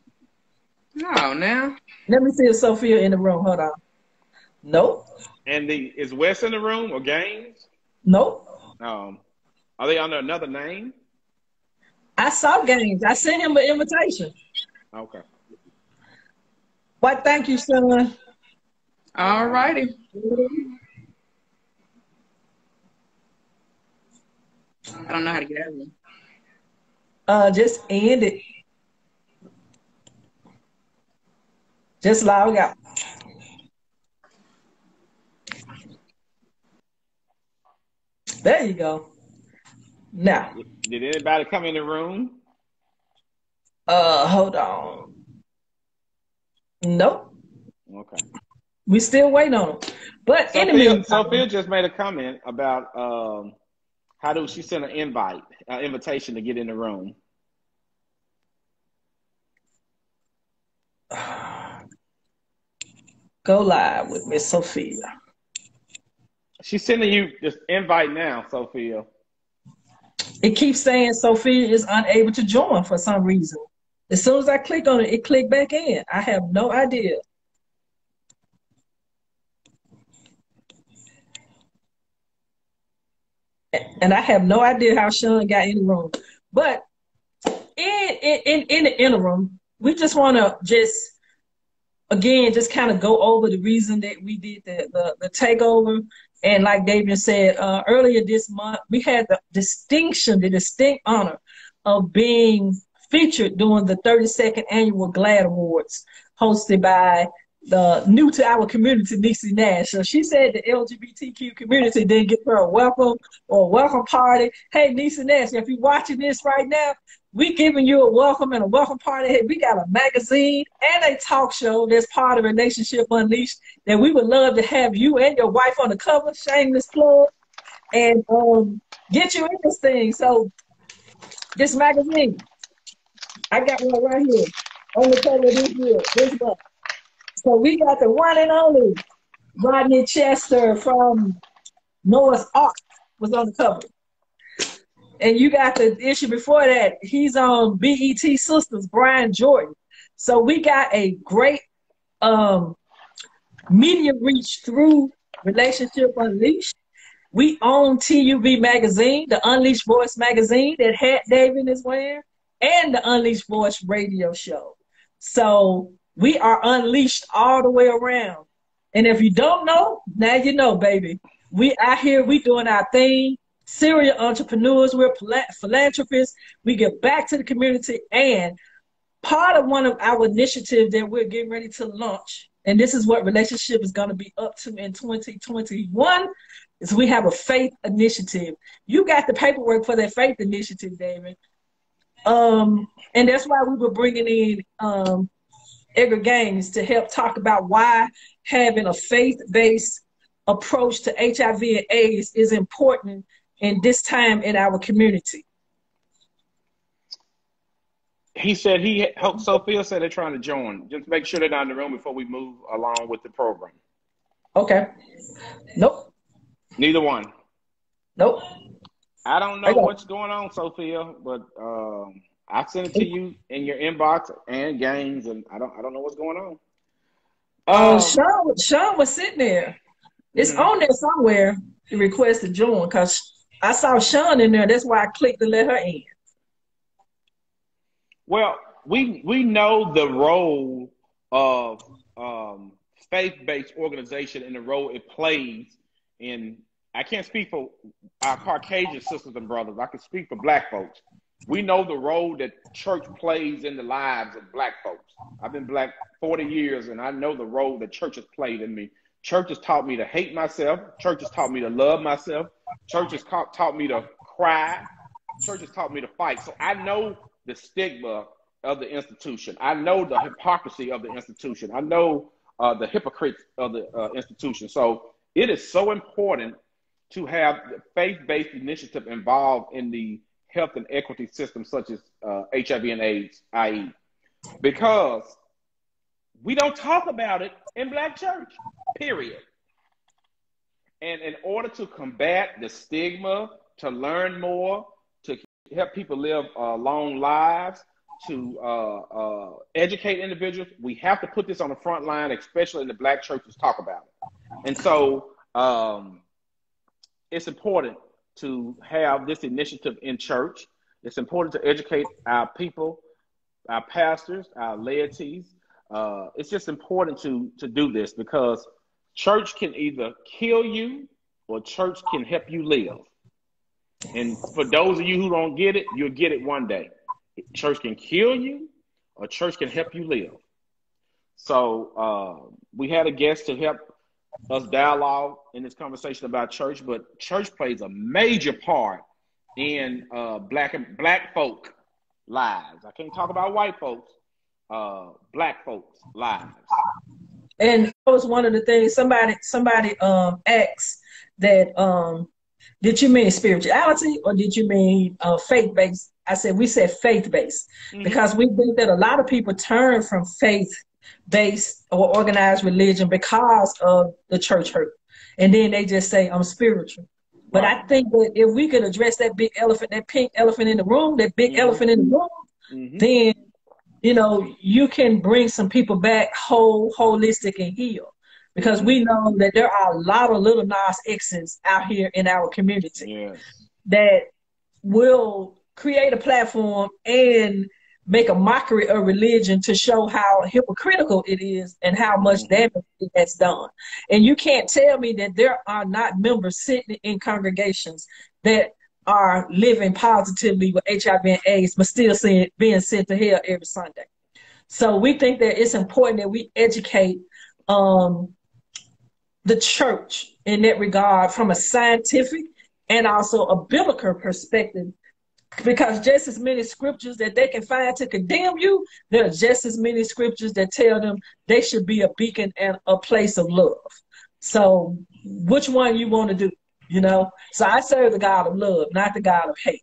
No, now. Let me see if Sophia in the room. Hold on. Nope. And is Wes in the room or Gaines? Nope. Are they under another name? I saw Gaines. I sent him an invitation. Okay. Well, thank you, son. All righty. I don't know how to get out of here. Just end it. Just log out. There you go. Now. Did anybody come in the room? Hold on. Nope. Okay. We still waiting on them. But Sophia just made a comment about how do she send an invitation to get in the room? Go live with Miss Sophia. She's sending you this invite now, Sophia. It keeps saying Sophia is unable to join for some reason. As soon as I click on it, it clicked back in. I have no idea. And I have no idea how Sean got in the room. But in the interim, we just want to again, just kind of go over the reason that we did the takeover. And like Davin said earlier this month, we had the distinct honor of being featured during the 32nd annual GLAAD Awards, hosted by the new to our community, Niecy Nash. So she said the LGBTQ community didn't get her a welcome or a welcome party. Hey, Niecy Nash, if you're watching this right now, we giving you a welcome and a welcome party. Hey, we got a magazine and a talk show that's part of Relationship Unleashed that we would love to have you and your wife on the cover, shameless plug, and get you in this thing. So this magazine, I got one right here on the cover this month. So we got the one and only Rodney Chester from Noah's Ark was on the cover. And you got the issue before that. He's on BET Sisters, Brian Jordan. So we got a great media reach through Relationship Unleashed. We own TUV Magazine, the Unleashed Voice magazine that hat Davin is wearing, and the Unleashed Voice radio show. So we are unleashed all the way around. And if you don't know, now you know, baby. We out here, we doing our thing. Serial entrepreneurs, we're philanthropists. We give back to the community. And part of one of our initiatives that we're getting ready to launch, and this is what Relationship is going to be up to in 2021, is we have a faith initiative. You got the paperwork for that faith initiative, David. And that's why we were bringing in Edgar Gaines to help talk about why having a faith-based approach to HIV and AIDS is important in this time in our community. He said Sophia said they're trying to join. Just make sure they're not in the room before we move along with the program. Okay. Nope. Neither one. Nope. I don't know what's going on, Sophia, but I sent it to you in your inbox and Gaines, and I don't know what's going on. Sean was sitting there. It's on there somewhere. The request to join, because I saw Sean in there. That's why I clicked to let her in. Well, we know the role of faith-based organization and the role it plays in. I can't speak for our Caucasian sisters and brothers. I can speak for Black folks. We know the role that church plays in the lives of Black folks. I've been Black 40 years, and I know the role that church has played in me. Church has taught me to hate myself. Church has taught me to love myself. Church has taught me to cry. Church has taught me to fight. So I know the stigma of the institution. I know the hypocrisy of the institution. I know the hypocrites of the institution. So it is so important to have the faith-based initiative involved in the health and equity system, such as HIV and AIDS, i.e., because we don't talk about it in Black church, period. And in order to combat the stigma, to learn more, to help people live long lives, to educate individuals, we have to put this on the front line, especially in the Black churches, talk about it. And so it's important to have this initiative in church. It's important to educate our people, our pastors, our laities. It's just important to do this, because church can either kill you or church can help you live. And for those of you who don't get it, you'll get it one day. Church can kill you or church can help you live. So we had a guest to help us dialogue in this conversation about church, but church plays a major part in black folk lives. I can't talk about white folks, Black folks lives. And that was one of the things somebody asked that, did you mean spirituality or did you mean faith-based? I said, we said faith-based, because we think that a lot of people turn from faith-based or organized religion because of the church hurt. And then they just say, I'm spiritual. But I think that if we could address that big elephant, that pink elephant in the room, that big elephant in the room, then, you know, you can bring some people back whole, holistic, and heal. Because we know that there are a lot of little Nas X's out here in our community that will create a platform and make a mockery of religion to show how hypocritical it is and how much damage it has done. And you can't tell me that there are not members sitting in congregations that are living positively with HIV and AIDS, but still being sent to hell every Sunday. So we think that it's important that we educate the church in that regard from a scientific and also a biblical perspective, because just as many scriptures that they can find to condemn you, there are just as many scriptures that tell them they should be a beacon and a place of love. So which one you want to do, you know? So I serve the God of love, not the God of hate.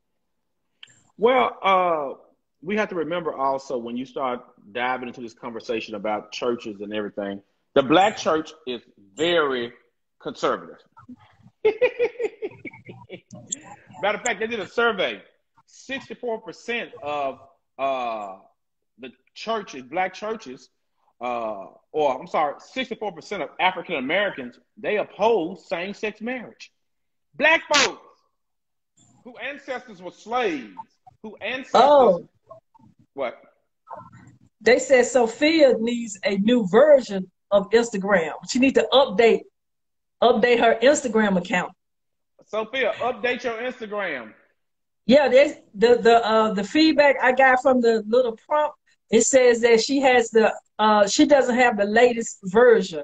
Well, we have to remember also, when you start diving into this conversation about churches and everything, the Black church is very conservative. Matter of fact, they did a survey. 64% of the churches, Black churches, 64% of African Americans, they oppose same-sex marriage. Black folks whose ancestors were slaves, what? They said Sophia needs a new version of Instagram. She needs to update her Instagram account. Sophia, update your Instagram. Yeah, the feedback I got from the little prompt, it says that she doesn't have the latest version.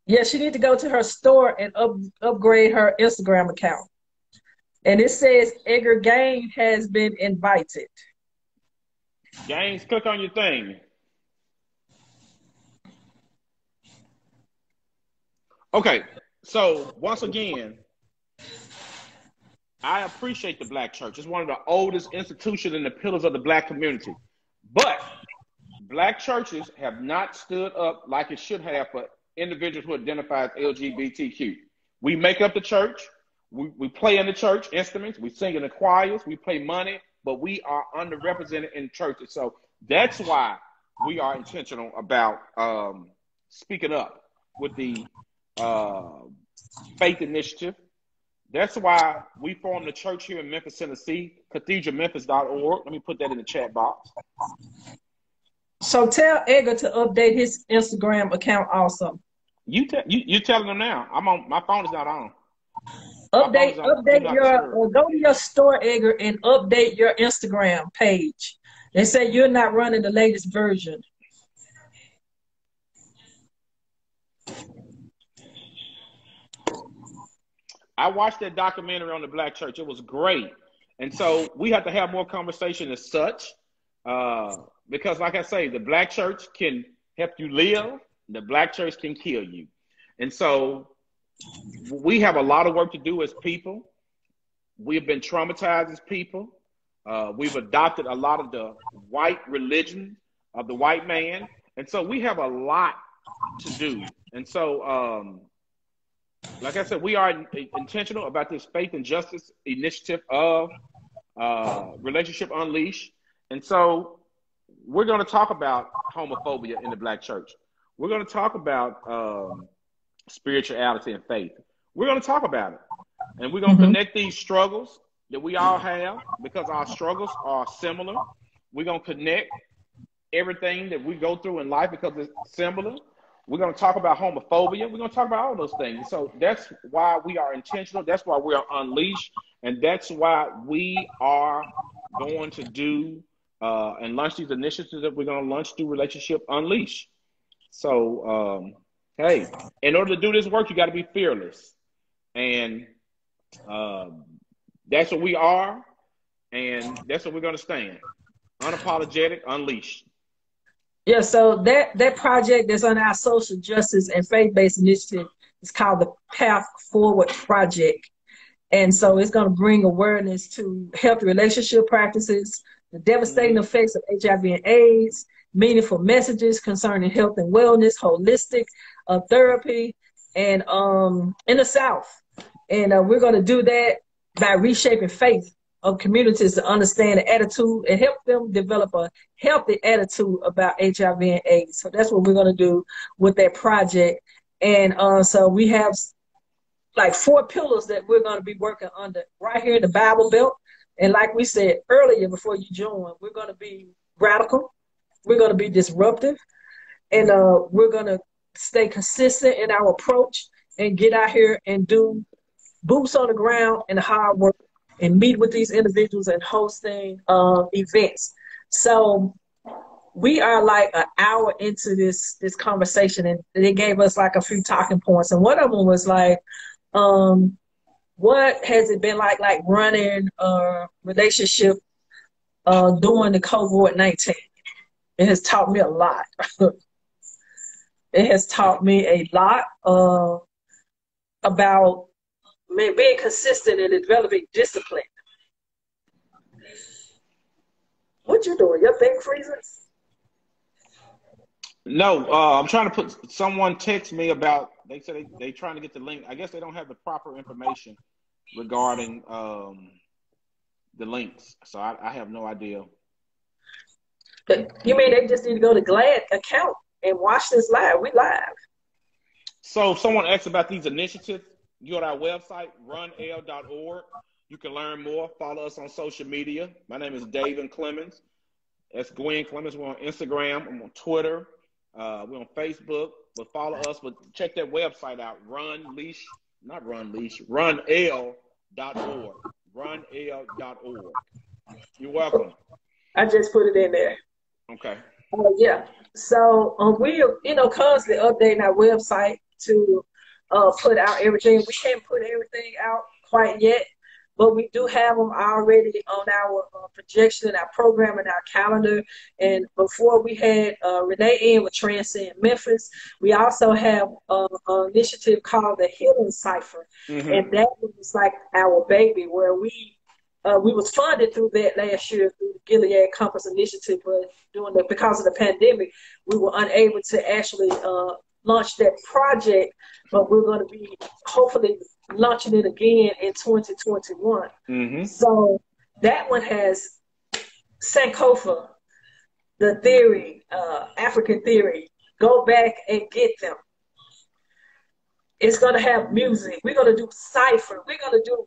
Yeah, she needs to go to her store and upgrade her Instagram account. And it says Edgar Gaines has been invited. Gaines, click on your thing. Okay, so once again, I appreciate the Black church. It's one of the oldest institutions and the pillars of the Black community. But Black churches have not stood up like it should have for individuals who identify as LGBTQ. We make up the church. We play in the church instruments. We sing in the choirs. We pay money, but we are underrepresented in churches. So that's why we are intentional about speaking up with the Faith Initiative. That's why we formed the church here in Memphis, Tennessee, cathedralmemphis.org. Let me put that in the chat box. So tell Edgar to update his Instagram account also. You telling them now. I'm on. My phone is not on. Update your go to your store, Edgar, and update your Instagram page. They say you're not running the latest version. I watched that documentary on the Black church. It was great. And so we have to have more conversation as such, because like I say, the Black church can help you live. The Black church can kill you. And so we have a lot of work to do as people. We've been traumatized as people. We've adopted a lot of the white religion of the white man. And so we have a lot to do. And so, like I said, we are intentional about this faith and justice initiative of Relationship Unleashed. And so we're going to talk about homophobia in the Black church. We're going to talk about spirituality and faith. We're going to talk about it. And we're going to connect these struggles that we all have, because our struggles are similar. We're going to connect everything that we go through in life because it's similar. We're going to talk about homophobia. We're going to talk about all those things. So that's why we are intentional. That's why we are unleashed. And that's why we are going to do and launch these initiatives that we're going to launch through Relationship Unleashed. So, hey, in order to do this work, you got to be fearless. And that's what we are. And that's what we're going to stand. Unapologetic, unleashed. Yeah, so that project that's on our social justice and faith-based initiative is called the Path Forward Project. And so it's going to bring awareness to healthy relationship practices, the devastating effects of HIV and AIDS, meaningful messages concerning health and wellness, holistic therapy, and in the South. And we're going to do that by reshaping faith of communities to understand the attitude and help them develop a healthy attitude about HIV and AIDS. So that's what we're going to do with that project. And so we have like 4 pillars that we're going to be working under right here in the Bible Belt. And like we said earlier before you join, we're going to be radical. We're going to be disruptive. And we're going to stay consistent in our approach and get out here and do boots on the ground and hard work and meet with these individuals and hosting events. So we are like an hour into this conversation, and they gave us like a few talking points. And one of them was like, what has it been like running a relationship during the COVID-19? It has taught me a lot. It has taught me a lot about being consistent and developing discipline. What you doing? Your thing freezes? No, I'm trying to put, someone text me about, they said they trying to get the link. I guess they don't have the proper information regarding the links. So I have no idea. You mean they just need to go to GLAAD account and watch this live? We live. So if someone asks about these initiatives, you go to our website, runl.org. You can learn more. Follow us on social media. My name is Davin Clemons. That's Gwen Clemons. We're on Instagram. I'm on Twitter. We're on Facebook. But follow us. But check that website out. runl.org. runl.org. You're welcome. I just put it in there. Okay. Yeah. So we are, constantly updating our website to put out everything. We can't put everything out quite yet, but we do have them already on our projection and our program and our calendar. And before we had Renee in with Transcend Memphis, we also have an initiative called the Healing Cipher. Mm-hmm. And that was like our baby, where we was funded through that last year through the Gilead Compass Initiative, but because of the pandemic, we were unable to actually launch that project, but we're going to be hopefully launching it again in 2021. Mm-hmm. So that one has Sankofa, the theory, African theory. Go back and get them. It's going to have music. We're going to do cipher. We're going to do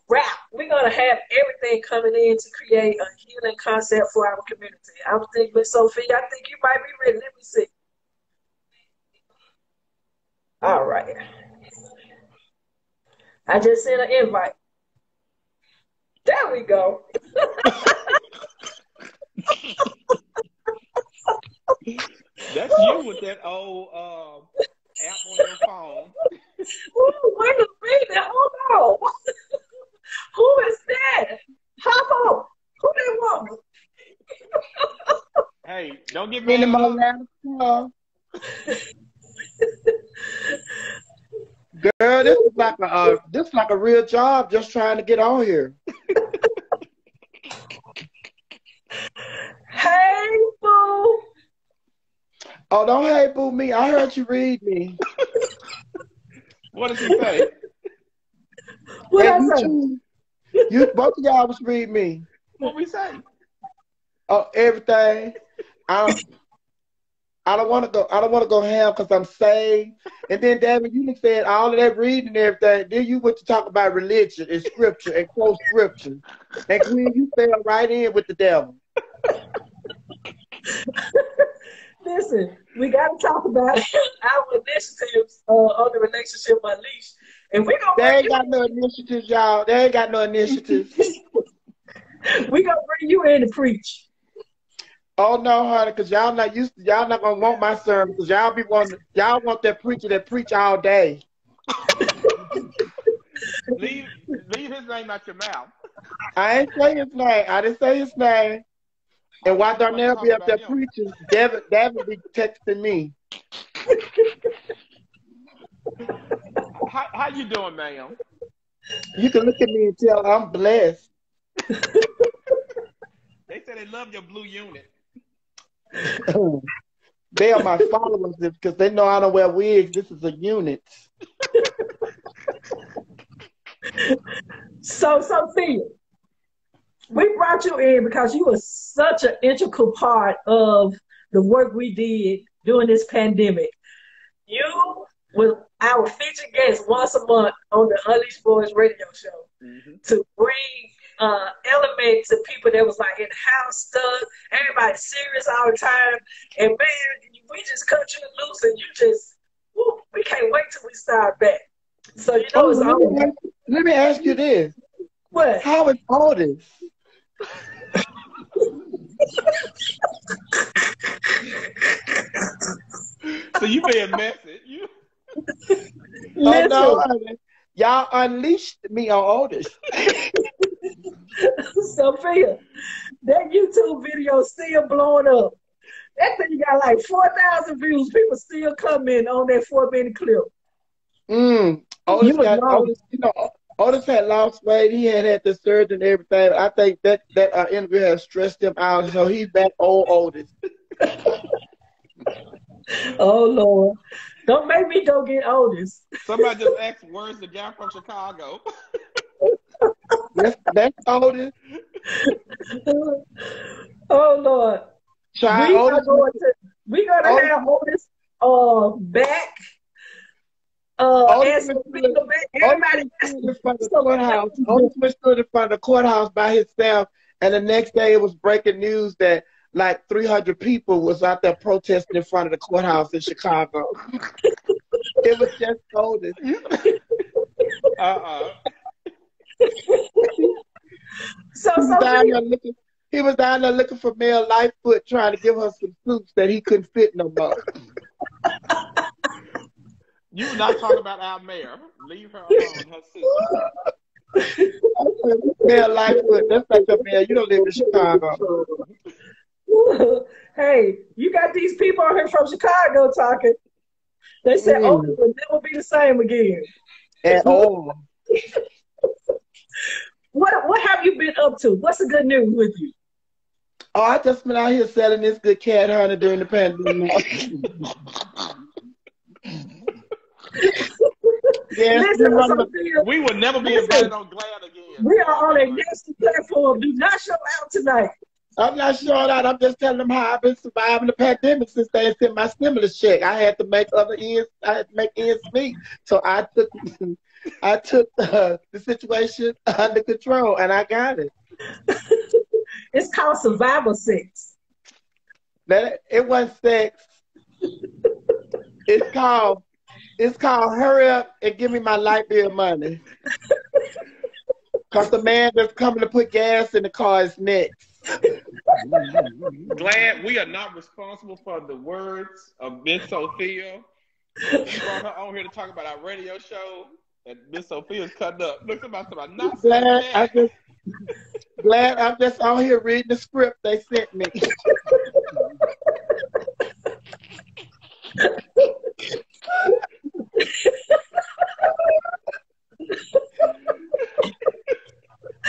rap. We're going to have everything coming in to create a healing concept for our community. I think, Miss Sophie, I think you might be ready. Let me see. All right. I just sent an invite. There we go. That's you with that old app on your phone. Ooh, wait a minute. Hold on. Who is that? Hop on. Who that woman? Hey, don't get me in my Girl, this is like a real job just trying to get on here. Hey, boo. Oh, don't hey boo me. I heard you read me. What does he say? What I say? You both of y'all was read me. What we say? Oh, everything. I don't want to go. I don't want to go ham because I'm saved. And then, Davin, you said all of that reading and everything. Then you went to talk about religion and scripture and quote scripture. And Gwen, you fell right in with the devil. Listen, we got to talk about our initiatives on the Relationship Unleashed. And we're going to They ain't got no initiatives, y'all. They ain't got no initiatives. We're going to bring you in to preach. Oh no, honey, because y'all not used to, y'all not gonna want my sermon because y'all want that preacher that preach all day. leave his name out your mouth. I ain't say his name. I didn't say his name. And why Darnell be up there preaching? Davin be texting me. How you doing, ma'am? You can look at me and tell I'm blessed. They said they love your blue unit. They are my followers because they know I don't wear wigs. This is a unit. So, Sophia, we brought you in because you were such an integral part of the work we did during this pandemic. You were our featured guest once a month on the Unleashed Boys radio show to bring element to people that was like in the house stuck, everybody serious all the time, and man, we just cut you loose and you just, woo, we can't wait till we start back. So you know it's always. Let me ask you this. What? How is Otis? So you being messy. You. Oh no, y'all unleashed me on Otis. Sophia, that YouTube video still blowing up. That thing got like 4,000 views. People still comment on that 4-minute clip. Otis got Otis. You know, Otis had lost weight. He had the surgery and everything. I think that interview has stressed him out. So he's back old Otis. Oh Lord. Don't make me go get Otis. Somebody just asked, where's the guy from Chicago? That's Otis. Oh Lord. We're gonna have Otis back. Otis was stood in front of the courthouse by himself, and the next day it was breaking news that like 300 people was out there protesting in front of the courthouse in Chicago. It was just Otis. He was down there looking for Mel Lightfoot, trying to give her some suits that he couldn't fit no more. You were not talking about our mayor. Leave her alone. Her suit. Mel Lightfoot, that's like the mayor. You don't live in Chicago. Hey, you got these people out here from Chicago talking. They said, "Oh, it will never be the same again." At all. What have you been up to? What's the good news with you? Oh, I just been out here selling this good cat honey during the pandemic. We will never be invited on GLAAD again. We are on a national platform. Do not show out tonight. I'm not showing out. I'm just telling them how I've been surviving the pandemic since they sent my stimulus check. I had to make ends meet. So I took the situation under control, and I got it. It's called survival sex. It wasn't sex. It's called hurry up and give me my light bill money. Because the man that's coming to put gas in the car is next. GLAAD, we are not responsible for the words of Miss Sophia. We brought her on here to talk about our radio show, and Miss Sophia's cutting up. Look about not GLAAD, I'm just on here reading the script they sent me.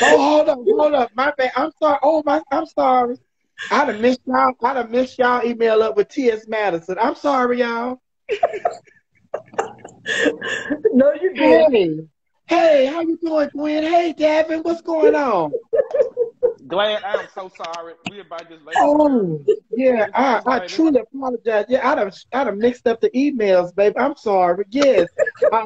Oh, hold up. My bad. I'm sorry. I'm sorry. I'd have missed y'all email up with T.S. Madison. I'm sorry, y'all. No, you didn't. Hey, how you doing, Gwen? Hey, Davin, what's going on? GLAAD, I am so sorry. We about just later. Oh, yeah, I truly apologize. Yeah, I'd have mixed up the emails, baby. I'm sorry. Yes,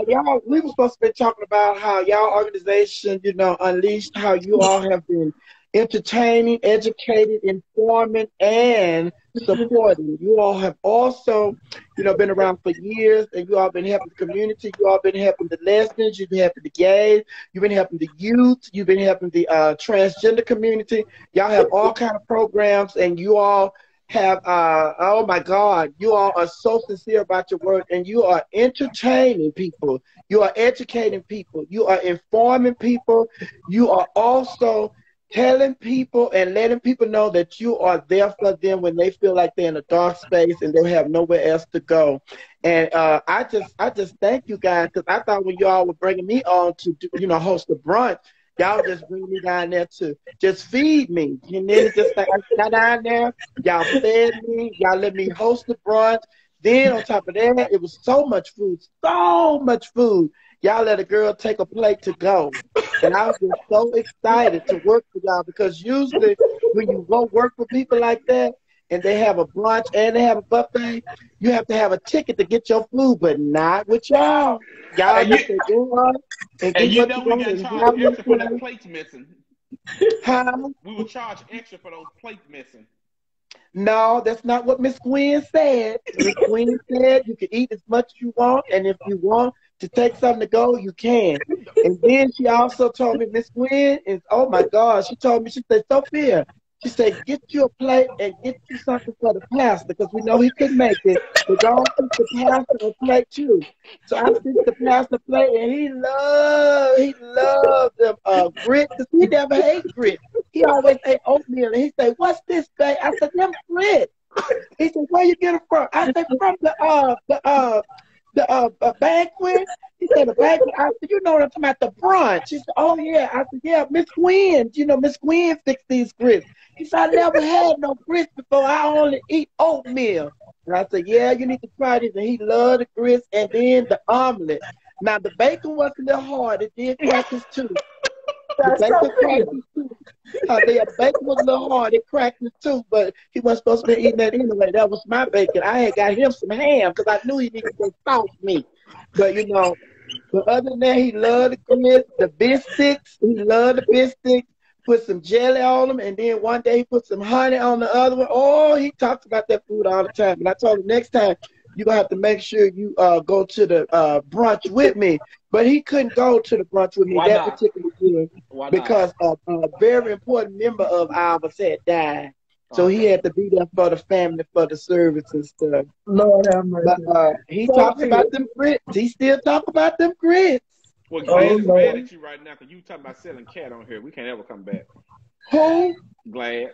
y'all, we were supposed to be talking about how y'all organization, Unleashed, how you all have been entertaining, educated, informing, and supporting. You all have also, been around for years, and you all been helping the community. You all been helping the lesbians. You've been helping the gays. You've been helping the youth. You've been helping the transgender community. Y'all have all kind of programs, and you all have, oh my God, you all are so sincere about your work, and you are entertaining people. You are educating people. You are informing people. You are also telling people and letting people know that you are there for them when they feel like they're in a dark space and they have nowhere else to go. And I just thank you guys, because I thought when y'all were bringing me on to host the brunch, y'all just bring me down there to just feed me. And then just like I got down there, y'all fed me, y'all let me host the brunch. Then on top of that, it was so much food. Y'all let a girl take a plate to go. And I was just so excited to work with y'all, because usually when you go work with people like that, and they have a brunch and they have a buffet, you have to have a ticket to get your food, but not with y'all. Y'all just say go on and And get you what know you we want got and charged have extra for that your plates missing. Huh? We would charge extra for those plates missing. No, that's not what Miss Gwen said. Miss Gwen said you can eat as much as you want, and if you want to take something to go, you can. And then she also told me, Miss Gwen is, oh my God, she told me, she said, Sophia, she said, get you a plate and get you something for the pastor, because we know he couldn't make it. But don't fix the pastor a plate too. So I fixed the pastor plate, and he loved them grits, because he never ate grits. He always ate oatmeal, and he said, "What's this, babe?" I said, "Them grits." He said, "Where you get them from?" I said, "From the banquet." He said, "The banquet." I said, "You know what I'm talking about, the brunch." He said, "Oh yeah." I said, "Yeah, Miss Gwen. You know, Miss Gwen fixed these grits." He said, "I never had no grits before. I only eat oatmeal." And I said, "Yeah, you need to try this." And he loved the grits and then the omelet. Now the bacon was a little hard. It did crack his tooth. The bacon cracked his tooth. The bacon was a little hard. It cracked his tooth, but he wasn't supposed to be eating that anyway. That was my bacon. I had got him some ham because I knew he needed some sauce meat. But, you know, but other than that, he loved the grits, the biscuits. He loved the biscuits. Put some jelly on them, and then one day he put some honey on the other one. Oh, he talks about that food all the time. And I told him next time you're going to have to make sure you go to the brunch with me. But he couldn't go to the brunch with me that particular year because a very important member of ours had died. So he had to be there for the family, for the service and stuff. Lord have mercy. But he talks about them grits. He still talk about them grits. Well, GLAAD is mad at you right now because you talking about selling cat on here. We can't ever come back. Who? GLAAD.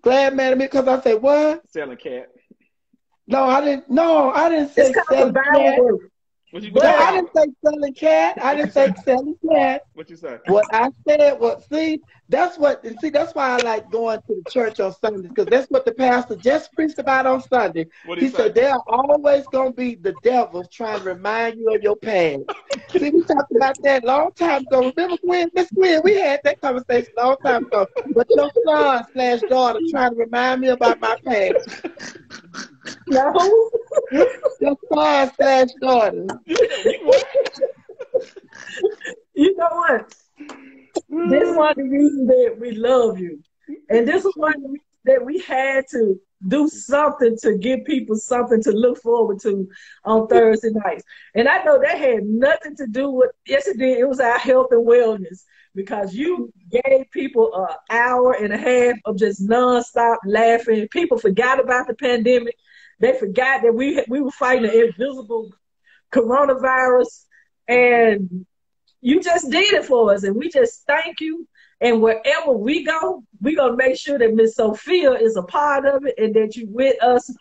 GLAAD mad at me because I said what? Selling cat. No, I didn't. No, I didn't say selling cat. But I didn't say selling cat. I didn't say selling cat. What you say? What I said was, that's why I like going to the church on Sundays, because that's what the pastor just preached about on Sunday. He said there are always going to be the devils trying to remind you of your past. See, we talked about that a long time ago. Remember, Miss Gwen, we had that conversation a long time ago. But your son/daughter trying to remind me about my past. No. Your son/daughter. You know what? This is one of the reasons that we love you. And this is one of the reasons that we had to do something to give people something to look forward to on Thursday nights. And I know that had nothing to do with, yes it did, it was our health and wellness, because you gave people an hour and a half of just nonstop laughing. People forgot about the pandemic. They forgot that we were fighting an invisible coronavirus, and you just did it for us, and we just thank you. And wherever we go, we're going to make sure that Miss Sophia is a part of it, and that you with us,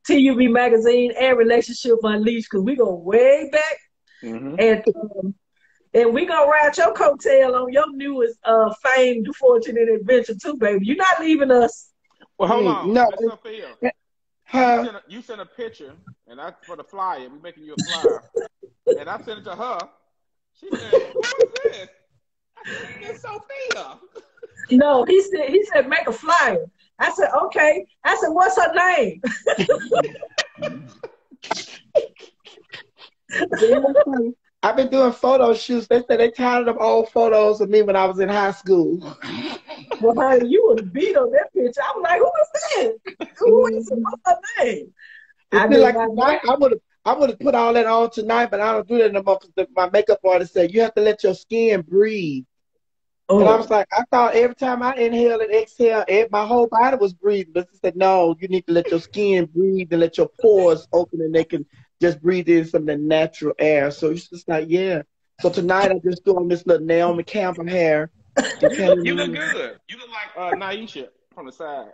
TUB Magazine and Relationship Unleashed, because we go way back. Mm-hmm. And we going to ride your coattail on your newest fame, fortune, and adventure too, baby. You're not leaving us. Well, hold on. No. Miss Sophia. You sent a picture, and for the flyer, we're making you a flyer, and I sent it to her. She said, "Who is this?" I said, "It's Sophia." No, he said make a flyer. I said, okay. I said, what's her name? I've been doing photo shoots. They said they tired of them old photos of me when I was in high school. Well, honey, you was beat on that picture. I was like, who is that? Who is it? What's her name? I would have put all that on tonight, but I don't do that no more because my makeup artist said you have to let your skin breathe. Oh. And I was like, I thought every time I inhale and exhale, my whole body was breathing. But she said, no, you need to let your skin breathe and let your pores open, and they can just breathe in some of the natural air. So it's just like, yeah. So tonight I'm just doing this little Naomi Campbell hair. You look good. You look like Naisha from the side.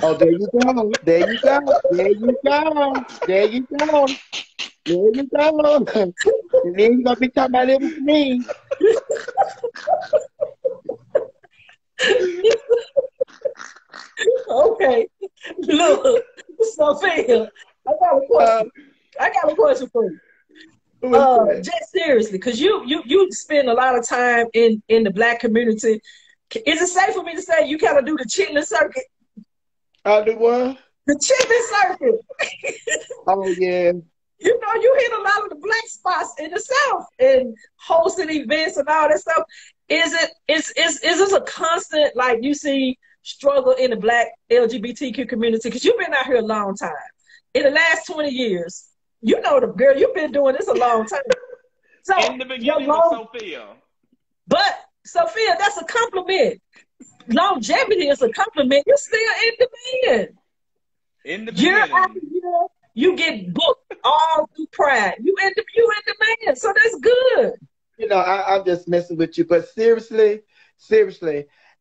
Oh, there you go. There you go. There you go. There you go. There you go. And then you're going to be talking about it with me. Okay. Look, Sophia, I got a question for you. Just seriously, because you spend a lot of time in the Black community. Is it safe for me to say you kind of do the chitlin circuit? I do what? The chicken circuit. Oh yeah. You know, you hit a lot of the black spots in the South and hosting events and all that stuff. Is this a constant, like, you see struggle in the Black LGBTQ community? Because you've been out here a long time. In the last 20 years, you know, the girl, you've been doing this a long time. So in the beginning with Sophia. But Sophia, that's a compliment. Longevity is a compliment. You're still in demand. In the Year beginning. after year, you get booked all through Pride. You in demand, so that's good. You know, I'm just messing with you, but seriously,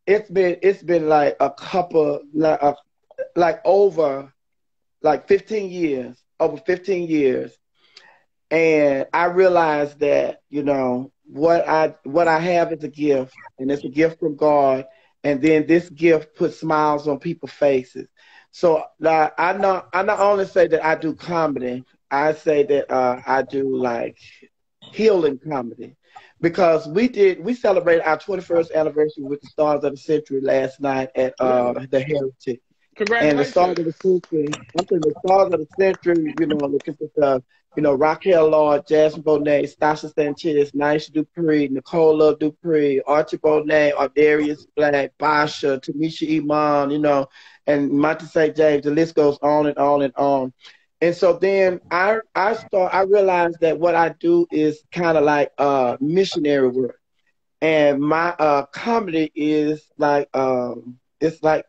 it's been like a couple, like over, like 15 years, over 15 years, and I realized that, you know, what I have is a gift, and it's a gift from God, and then this gift puts smiles on people's faces. So I not only say that I do comedy, I say that I do like healing comedy, because we celebrated our 21st anniversary with the Stars of the Century last night at the Heritage. Congratulations. And the Stars of the Century, I'm saying the Stars of the Century, you know, looking at you know, Raquel Lord, Jasmine Bonet, Stasha Sanchez, Nisha Dupree, Nicole Love Dupree, Archie Bonet, Ardarius Black, Basha, Tamisha Iman, you know, and Monte St. James. The list goes on and on and on. And so then I realized that what I do is kind of like missionary work, and my comedy is like it's like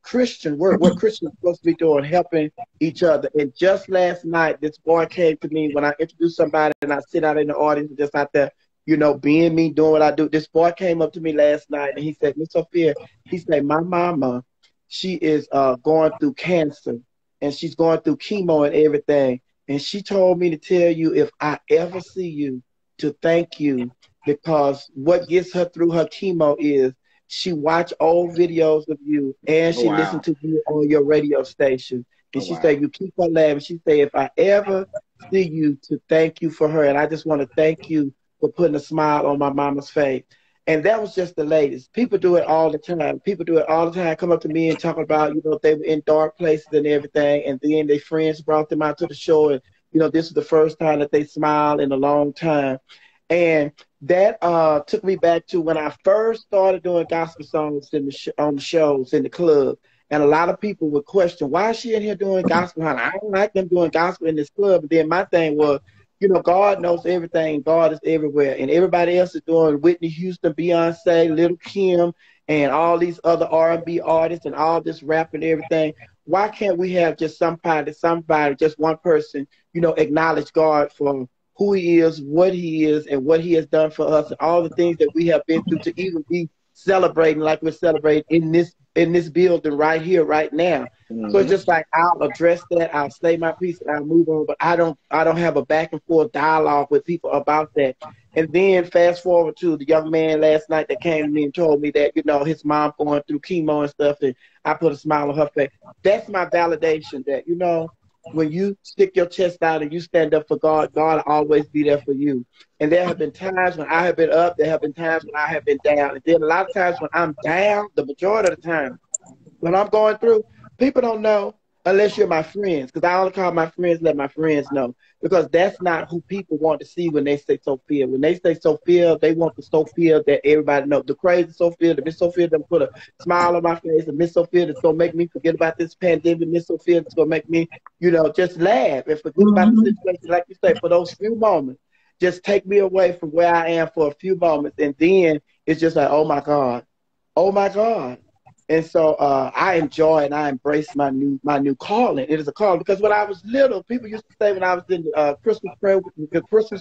Christian work, what Christians are supposed to be doing, helping each other. And just last night, this boy came to me when I introduce somebody and I sit out in the audience just out there, you know, being me, doing what I do. This boy came up to me last night and he said, Miss Sophia, he said, my mama, she is going through cancer and she's going through chemo and everything. And she told me to tell you, if I ever see you, to thank you, because what gets her through her chemo is she watched old videos of you and she listened to you on your radio station. And she said, you keep her laughing. She said, if I ever see you, to thank you for her. And I just want to thank you for putting a smile on my mama's face. And that was just the latest. People do it all the time. People do it all the time. Come up to me and talk about, you know, they were in dark places and everything. And then their friends brought them out to the show. And, you know, this is the first time that they smiled in a long time. And that took me back to when I first started doing gospel songs on the shows in the club. And a lot of people would question, why is she in here doing gospel? I don't like them doing gospel in this club. And then my thing was, you know, God knows everything. God is everywhere. And everybody else is doing Whitney Houston, Beyonce, Little Kim, and all these other R&B artists and all this rap and everything. Why can't we have just somebody, just one person, you know, acknowledge God for who he is, what he is, and what he has done for us, and all the things that we have been through, to even be celebrating like we're celebrating in this building right here, right now. Mm-hmm. So it's just like, I'll address that, I'll say my piece, and I'll move on, but I don't have a back and forth dialogue with people about that. And then fast forward to the young man last night that came to me and told me that, you know, his mom going through chemo and stuff, and I put a smile on her face. That's my validation that, you know, when you stick your chest out and you stand up for God, God will always be there for you. And there have been times when I have been up, there have been times when I have been down. And then a lot of times when I'm down, the majority of the time, when I'm going through, people don't know unless you're my friends. Because I only call my friends, let my friends know. Because that's not who people want to see when they say Sophia. When they say Sophia, they want the Sophia that everybody knows. The crazy Sophia, the Miss Sophia that put a smile on my face, the Miss Sophia that's going to make me forget about this pandemic, Miss Sophia that's going to make me, you know, just laugh and forget about the situation. Like you say, for those few moments, just take me away from where I am for a few moments. And then it's just like, oh, my God. Oh, my God. And so I enjoy and I embrace my new calling. It is a calling, because when I was little, people used to say, when I was in the Christmas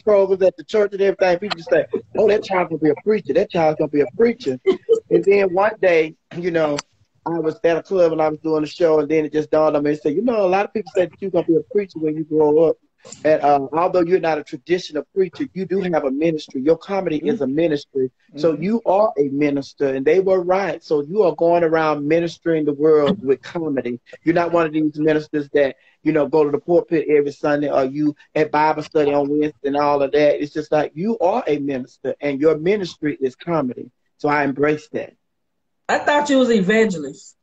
programs at the church and everything, people used to say, oh, that child's going to be a preacher. That child's going to be a preacher. And then one day, you know, I was at a club and I was doing a show, and then it just dawned on me and said, you know, a lot of people say that you're going to be a preacher when you grow up. And although you're not a traditional preacher, you do have a ministry. Your comedy is a ministry. So you are a minister, and they were right. So you are going around ministering the world with comedy. You're not one of these ministers that, you know, go to the pulpit every Sunday, or you at Bible study on Wednesday and all of that. It's just like, you are a minister, and your ministry is comedy. So I embrace that. I thought you was evangelist.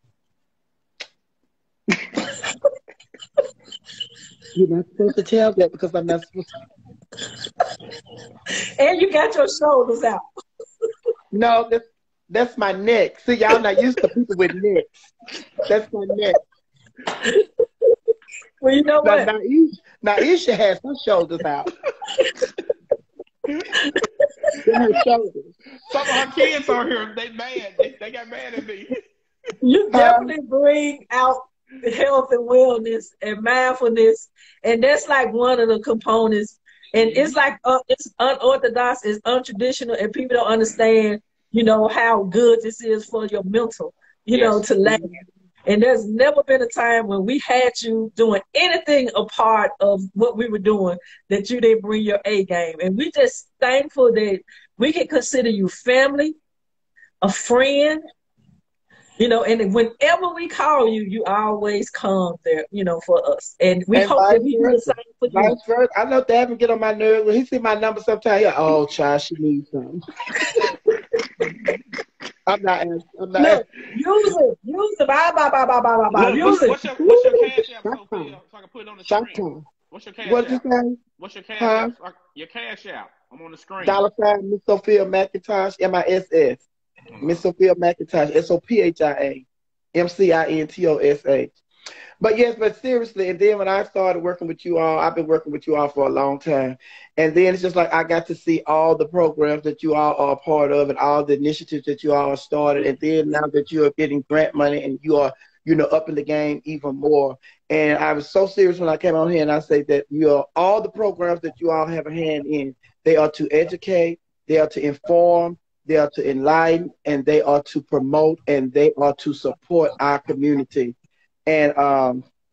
You're not supposed to tell that because I'm not supposed to. And you got your shoulders out. No, that's my neck. See, y'all not used to people with necks. That's my neck. Well, you know what? Now Isha has her shoulders out. Her shoulders. Some of her kids are here. They mad. They got mad at me. You definitely bring out health and wellness and mindfulness, and that's like one of the components. And it's like it's unorthodox, it's untraditional, and people don't understand, you know, how good this is for your mental, you know, to laugh. And there's never been a time when we had you doing anything a part of what we were doing that you didn't bring your A game. And we just thankful that we can consider you family, a friend, you know, and whenever we call you, you always come there, you know, for us. And we hope that we do the same for you. I know Davin get on my nerves. When he see my number sometimes, he'll, oh, child, she needs something. I'm not. Look, use it. Use it. Bye. Use it. What's your cash app, Sophia, so I can put it on the screen? What's your cash What app? you say? What's your cash app? Your cash app. I'm on the screen. $ Miss Sophia McIntosh, MISS. Miss Sophia McIntosh, SOPHIA, MCINTOSH. But yes, but seriously, and then when I started working with you all, I've been working with you all for a long time. And then it's just like I got to see all the programs that you all are a part of and all the initiatives that you all started. And then now that you are getting grant money and you are, you know, up in the game even more. And I was so serious when I came on here and I say that all the programs that you all have a hand in, they are to educate, they are to inform, they are to enlighten, and they are to promote, and they are to support our community. And,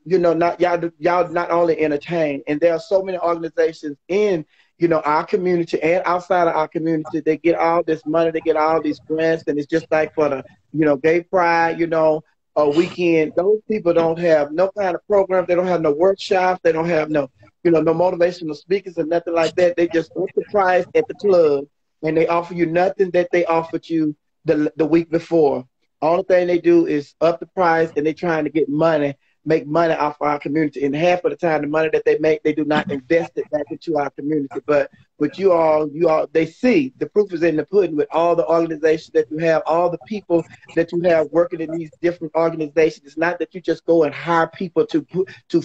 you know, y'all not only entertain, and there are so many organizations in, you know, our community and outside of our community. They get all this money, they get all these grants, and it's just like for the, you know, Gay Pride, you know, weekend. Those people don't have no kind of program. They don't have no workshops. They don't have no, you know, no motivational speakers or nothing like that. They just up the price at the club, and they offer you nothing that they offered you the week before. All the thing they do is up the price, and they're trying to get money, make money off our community. And half of the time, the money that they make, they do not invest it back into our community. But with you all, they see the proof is in the pudding with all the organizations that you have, all the people that you have working in these different organizations. It's not that you just go and hire people to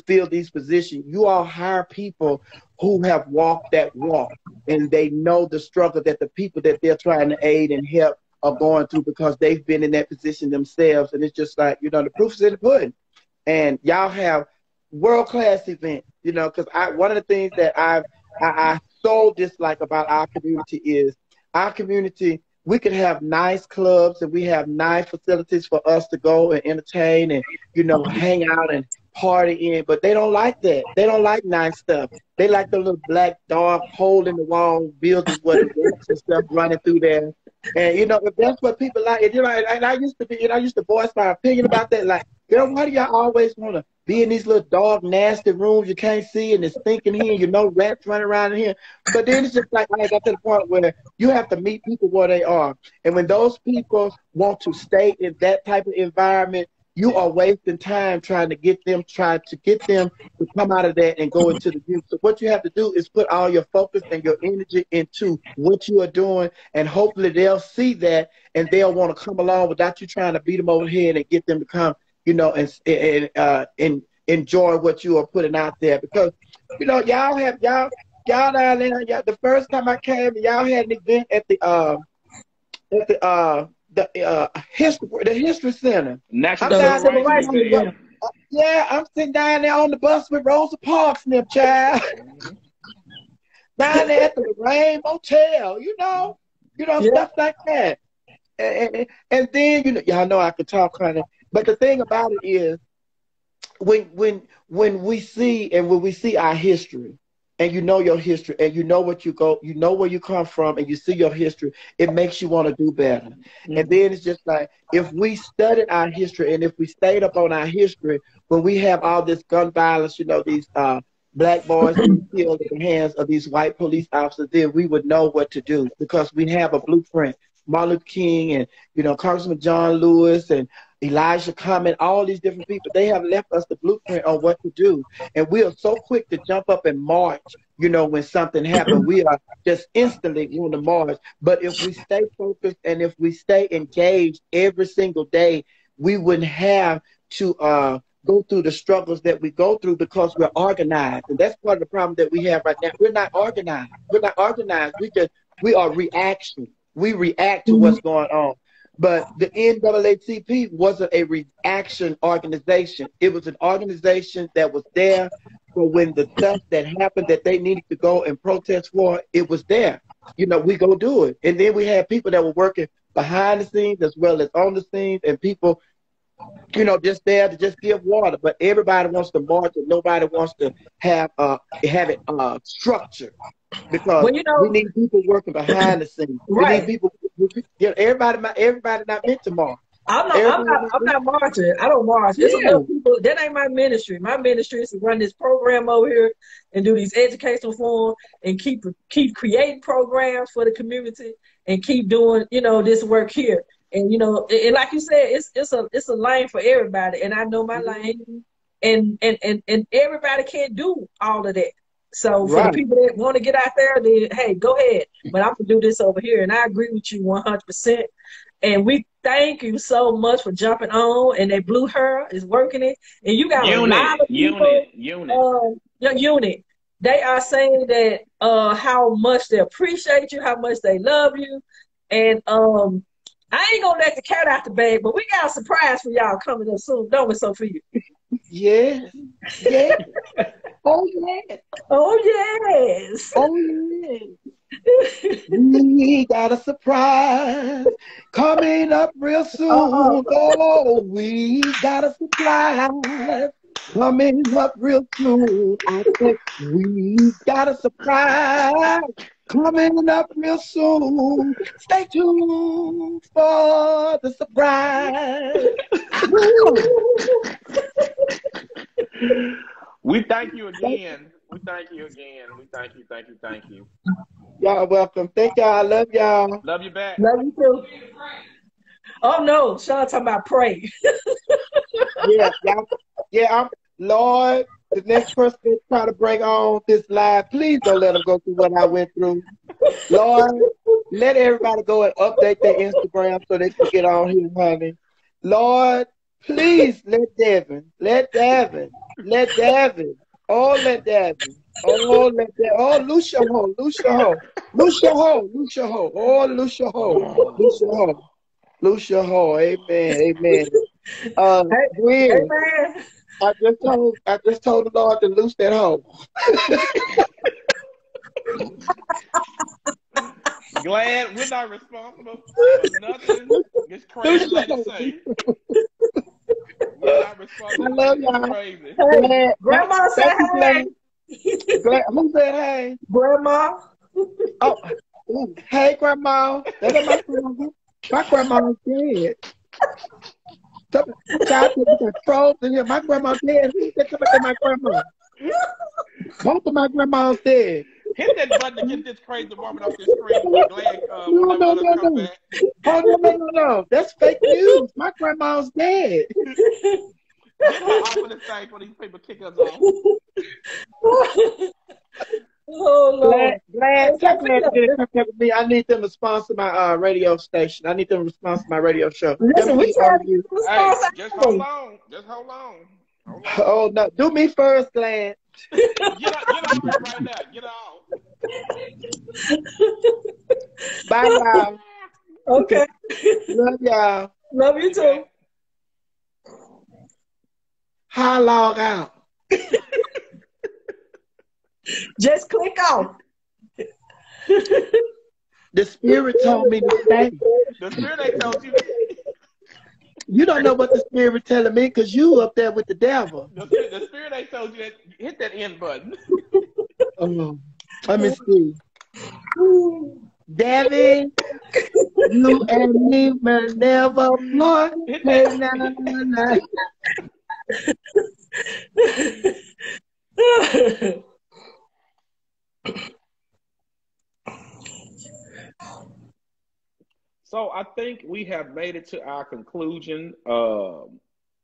fill these positions. You all hire people who have walked that walk, and they know the struggle that the people that they're trying to aid and help are going through because they've been in that position themselves. And it's just like, you know, the proof is in the pudding. And y'all have world-class events, you know, because one of the things that I so dislike about our community is our community, we could have nice clubs and we have nice facilities for us to go and entertain and, you know, hang out and party in, but they don't like that. They don't like nice stuff. They like the little black dog hole in the wall buildings where the rats and stuff running through there. And, you know, if that's what people like, and, you know, and I used to voice my opinion about that. Like, girl, why do y'all always want to be in these little dog nasty rooms you can't see and it's stinking here, you know, rats running around in here. But then it's just like I got to the point where you have to meet people where they are. And when those people want to stay in that type of environment, you are wasting time trying to get them to come out of that and go into the youth. So what you have to do is put all your focus and your energy into what you are doing, and hopefully they'll see that and they'll want to come along without you trying to beat them over the head and get them to come, you know, and enjoy what you are putting out there. Because, you know, y'all down there, the first time I came, y'all had an event at the history center. I'm sitting down there on the bus with Rosa Parks and them, child. Down there at the Lorraine Motel, you know, stuff like that. And then, you know, y'all know I can talk, honey. But the thing about it is, when we see our history, and you know your history, and you know you know where you come from, and you see your history, it makes you want to do better. Mm-hmm. And then it's just like, if we studied our history, and if we stayed up on our history, when we have all this gun violence, you know, these black boys being killed at the hands of these white police officers, then we would know what to do, because we have a blueprint. Martin Luther King and, you know, Congressman John Lewis and Elijah Common, all these different people, they have left us the blueprint on what to do. And we are so quick to jump up and march, when something happens. We are just instantly on the march. But if we stay focused and if we stay engaged every single day, we wouldn't have to go through the struggles that we go through because we're organized. And that's part of the problem that we have right now. We're not organized. We're not organized. We are reaction. We react to what's going on. But the NAACP wasn't a reaction organization. It was an organization that was there for when the stuff that happened that they needed to go and protest for, it was there. We go do it. And then we had people that were working behind the scenes as well as on the scenes, and people, just there to just give water. But everybody wants to march and nobody wants to have it structured. Because we need people working behind the scenes. Right. We need people. Everybody not meant to march. I'm not marching. I don't march. It's enough people. That ain't my ministry. My ministry is to run this program over here and do these educational forums and keep creating programs for the community and keep doing this work here. And and like you said, it's a lane for everybody. And I know my lane. And everybody can't do all of that. So for the people that want to get out there, then hey, go ahead. But I'm gonna do this over here, and I agree with you 100%. And we thank you so much for jumping on. And that blue hair is working it. And you got a lot of people. Unit. They are saying that how much they appreciate you, how much they love you, and I ain't gonna let the cat out the bag, but we got a surprise for y'all coming up soon, don't we, Sophia? Yes. Yeah. Oh, yes. Oh, yes. Oh, yes. We got a surprise coming up real soon. Oh, we got a surprise coming up real soon. I said, we got a surprise coming up real soon. Stay tuned for the surprise. We thank you again. We thank you again. We thank you, thank you, thank you. Y'all are welcome. Thank y'all. I love y'all. Love you back. Love you too. Oh no, Sean talking about pray. Yeah, Lord, the next person that try to bring on this live, please don't let them go through what I went through. Lord, let everybody go and update their Instagram so they can get on here, honey. Lord, please let Davin. Oh, let Davin. Oh, loose your hoe. Amen. Gwen, Amen. I just told the Lord to loose that hoe. GLAAD, we're not responsible for nothing this crazy lady say. We're not responsible. I love y'all. Crazy. Hey, Grandma said hey. Who said hey? Grandma. Oh, hey, Grandma. That ain't my grandma. My grandma's dead. God put trolls in here. My grandma's dead. Who said something to my grandma? Both of my grandma's dead. Hit that button to get this crazy woman off this screen. GLAAD, No. Oh, no. That's fake news. My grandma's dead. Get her off of this thing for these people kick us off. Oh, Lord. GLAAD to get in contact with me. I need them to sponsor my radio station. I need them to sponsor my radio show. Listen, we trying to get the Hey, sponsor. just hold on. Just hold on. Oh, no. Do me first, GLAAD. Get off here right now. Get off. Bye, y'all. Okay. Love y'all. Love you too. How log out? Just click off. The spirit told me to stay. The spirit ain't told you. You don't know what the spirit telling me because you up there with the devil. The spirit ain't told you that. Hit that end button. Let me see. Davin, you and me will never part. Hey, nah. So I think we have made it to our conclusion.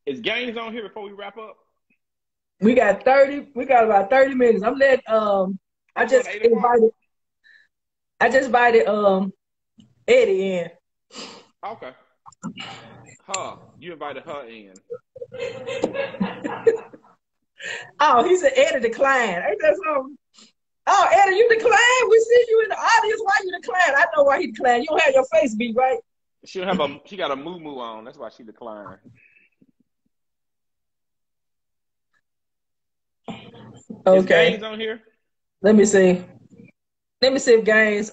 Is Gaines on here before we wrap up? We got about 30 minutes. I'm letting I just invited Eddie in. Okay. You invited her in. Oh, he said Eddie declined. Ain't that something? Oh, Eddie, you declined? We see you in the audience. Why you declined? I know why he declined. You don't have your face beat, right? She got a moo-moo on. That's why she declined. Okay. Is Gaines on here? Let me see if Gaines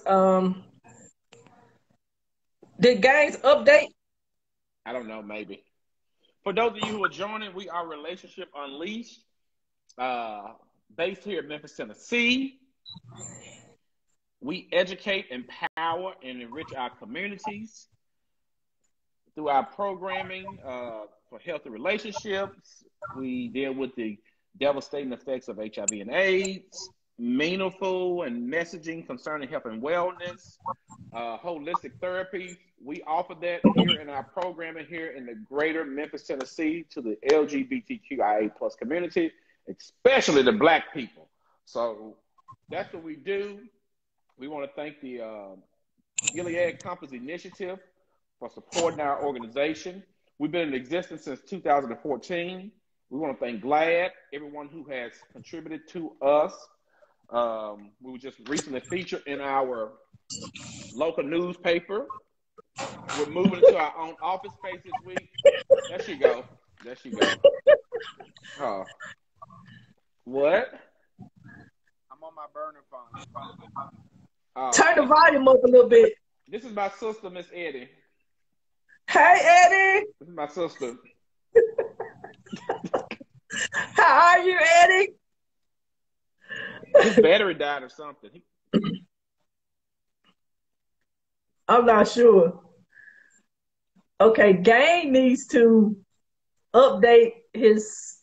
did Gaines update? I don't know, maybe. For those of you who are joining, we are Relationship Unleashed, based here in Memphis, Tennessee. We educate, empower, and enrich our communities through our programming for healthy relationships. We deal with the devastating effects of HIV and AIDS, meaningful and messaging concerning health and wellness, holistic therapy. We offer that here in our programming here in the greater Memphis, Tennessee to the LGBTQIA plus community, especially the Black people. So that's what we do. We want to thank the Gilead Compass Initiative for supporting our organization. We've been in existence since 2014. We want to thank GLAAD, everyone who has contributed to us. We were just recently featured in our local newspaper. We're moving into our own office space this week. There she go. What? I'm on my burner phone. Turn the volume up a little bit. This is my sister, Miss Eddie. Hey, Eddie. This is my sister. How are you, Eddie? His battery died or something. I'm not sure. Okay, Gain needs to update his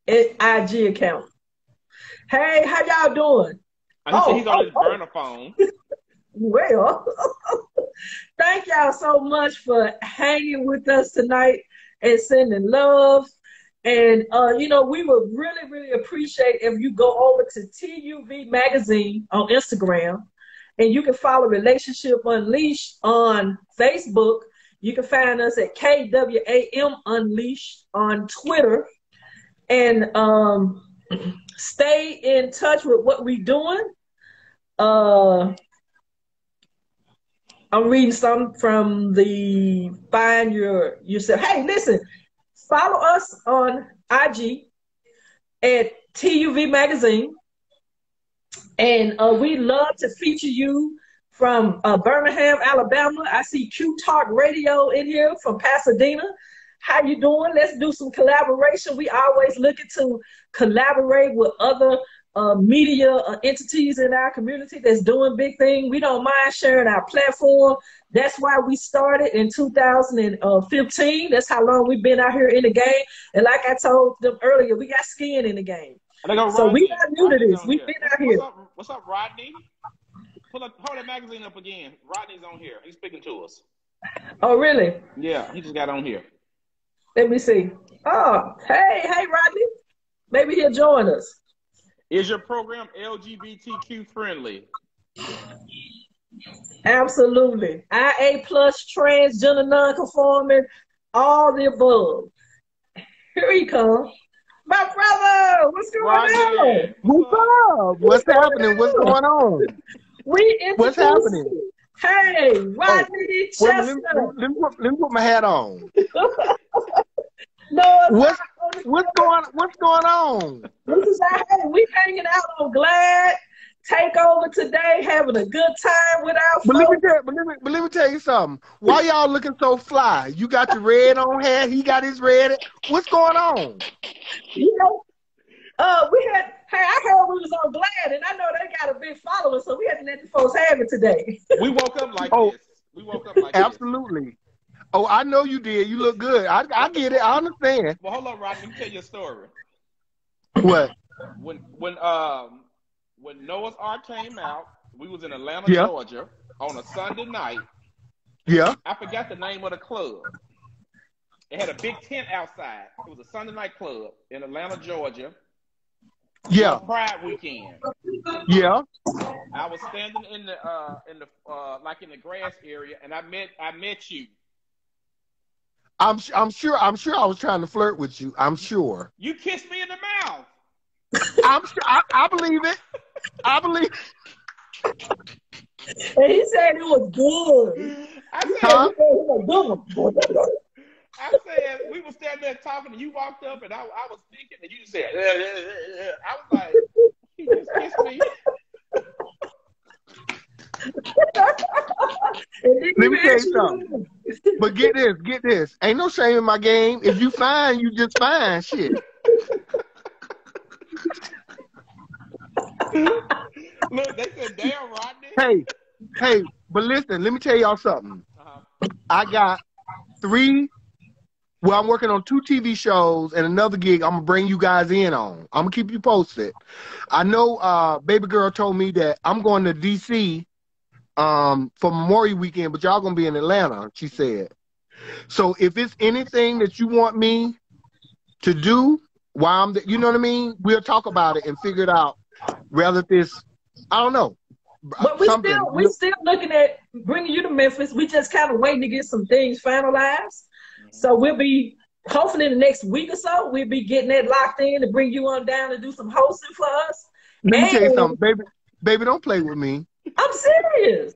IG account. Hey, how y'all doing? He's on his burner phone. Well, thank y'all so much for hanging with us tonight and sending love. And, we would really, really appreciate if you go over to TUV Magazine on Instagram, and you can follow Relationship Unleashed on Facebook. You can find us at KWAM Unleashed on Twitter. And stay in touch with what we're doing. I'm reading some from the Find Yourself. Hey, listen. Follow us on IG at TUV Magazine. And we love to feature you from Birmingham, Alabama. I see Q Talk Radio in here from Pasadena. How you doing? Let's do some collaboration. We always looking to collaborate with other media entities in our community that's doing big things. We don't mind sharing our platform. That's why we started in 2015. That's how long we've been out here in the game. And like I told them earlier, we got skin in the game. So we not new to this. We've been out here. What's up, Rodney? Hold that magazine up again. Rodney's on here. He's speaking to us. Oh, really? Yeah, he just got on here. Let me see. Oh, hey, Rodney. Maybe he'll join us. Is your program LGBTQ friendly? Absolutely. IA plus, transgender, non-conforming, all the above. Here he comes. My brother, what's going on? What's up? What's happening? What's going on? What's happening? Hey, Rodney Chestnut. Let me put my hat on. No, what's going on? This is we hanging out on GLAAD. TakeOver today, having a good time with our folks. But let me tell you something. Why y'all looking so fly? You got the red on hair. He got his red. What's going on? I heard we was on GLAAD, and I know they got a big following, so we had to let the folks have it today. We woke up like this. Absolutely. Oh, I know you did. You look good. I get it. I understand. Well, hold on, Rodney. Let me tell you a story. What? When Noah's Ark came out, we was in Atlanta, Georgia, on a Sunday night, Yeah. I forgot the name of the club. It had a big tent outside. It was a Sunday night club in Atlanta, Georgia. Yeah. Pride weekend. Yeah. I was standing in the grass area, and I met you. I'm sure I was trying to flirt with you. I'm sure. You kissed me in the mouth. I'm sure. I believe it. I believe. And he said it was good. I said we were standing there talking, and you walked up, and I was thinking, and you just said, I was like, he just kissed me. Let me tell you something. But get this. Ain't no shame in my game. If you fine, you just fine. Shit. Look, they said, damn, Rodney. Hey, but listen, let me tell y'all something. I got 3. Well, I'm working on 2 TV shows and another gig I'm going to bring you guys in on. I'm going to keep you posted. I know baby girl told me that I'm going to D.C. For Memorial Weekend, but y'all going to be in Atlanta, she said. So if it's anything that you want me to do while I'm there, you know what I mean? We'll talk about it and figure it out. Rather this, I don't know. But we still looking at bringing you to Memphis. We just kind of waiting to get some things finalized. So we'll be, hopefully in the next week or so, we'll be getting that locked in to bring you on down and do some hosting for us. Let me tell you something, baby, don't play with me. I'm serious.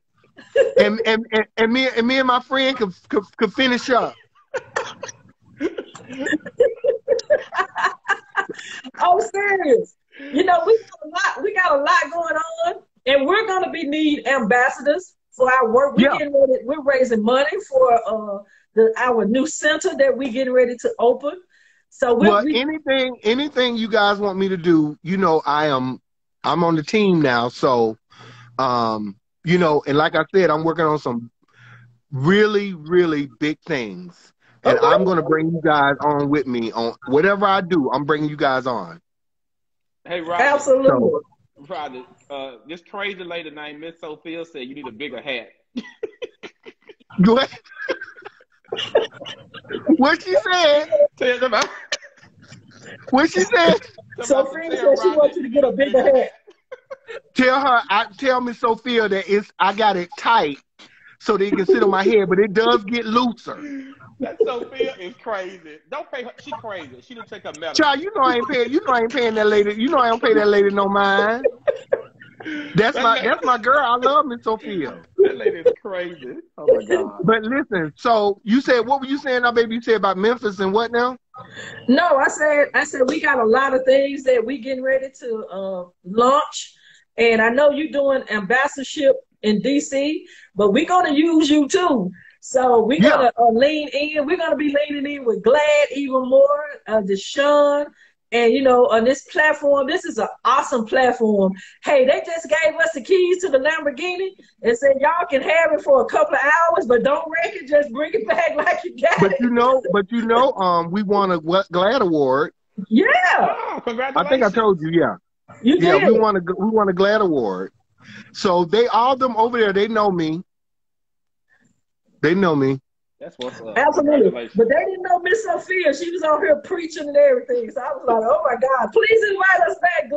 and me and my friend could finish up. I'm serious. You know, we got a lot going on, and we're gonna need ambassadors for our work. We're raising money for our new center that we're getting ready to open. So anything you guys want me to do, you know, I'm on the team now. So, you know, and like I said, I'm working on some really, really big things. And I'm going to bring you guys on with me on whatever I do. I'm bringing you guys on. Hey, Rodney. Absolutely. Rodney, this crazy lady named Miss Sophia said you need a bigger hat. What? What she said? Tell them out. What she said? Sophia said she wants you to get a bigger hat. Tell Miss Sophia that I got it tight so that it can sit on my head, but it does get looser. That Sophia is crazy. Don't pay her. She crazy. She didn't take her medicine. Child, you know I ain't paying that lady. You know I don't pay that lady no mind. That's my girl. I love Miss Sophia. That lady is crazy. Oh my God. But listen, so you said, what were you saying now, baby? You said about Memphis and what now? No, I said we got a lot of things that we getting ready to launch. And I know you're doing ambassadorship in DC, but we're gonna use you too. So we're gonna lean in. We're gonna be leaning in with GLAAD even more, Deshaun. And, you know, on this platform, this is an awesome platform. Hey, they just gave us the keys to the Lamborghini and said, y'all can have it for a couple of hours, but don't wreck it. Just bring it back like you got it. We won a GLAAD award. Yeah. Oh, congratulations. I think I told you, yeah. You did. We won a GLAAD award. So all of them over there, they know me. They know me. That's what's up. Absolutely. But they didn't know Miss Sophia. She was on here preaching and everything. So I was like, oh my God, please invite us back,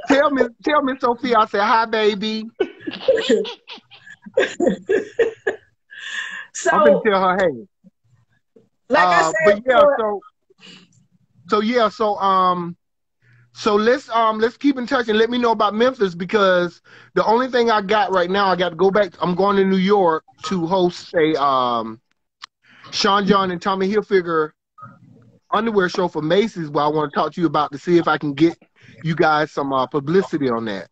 GLAAD. Tell me, Sophia, I said, hi, baby. So I'm going to tell her, hey. Like I said, so let's keep in touch and let me know about Memphis, because the only thing I got right now, I got to go back. I'm going to New York to host a Sean John and Tommy Hilfiger underwear show for Macy's, where I want to talk to you about to see if I can get you guys some publicity on that.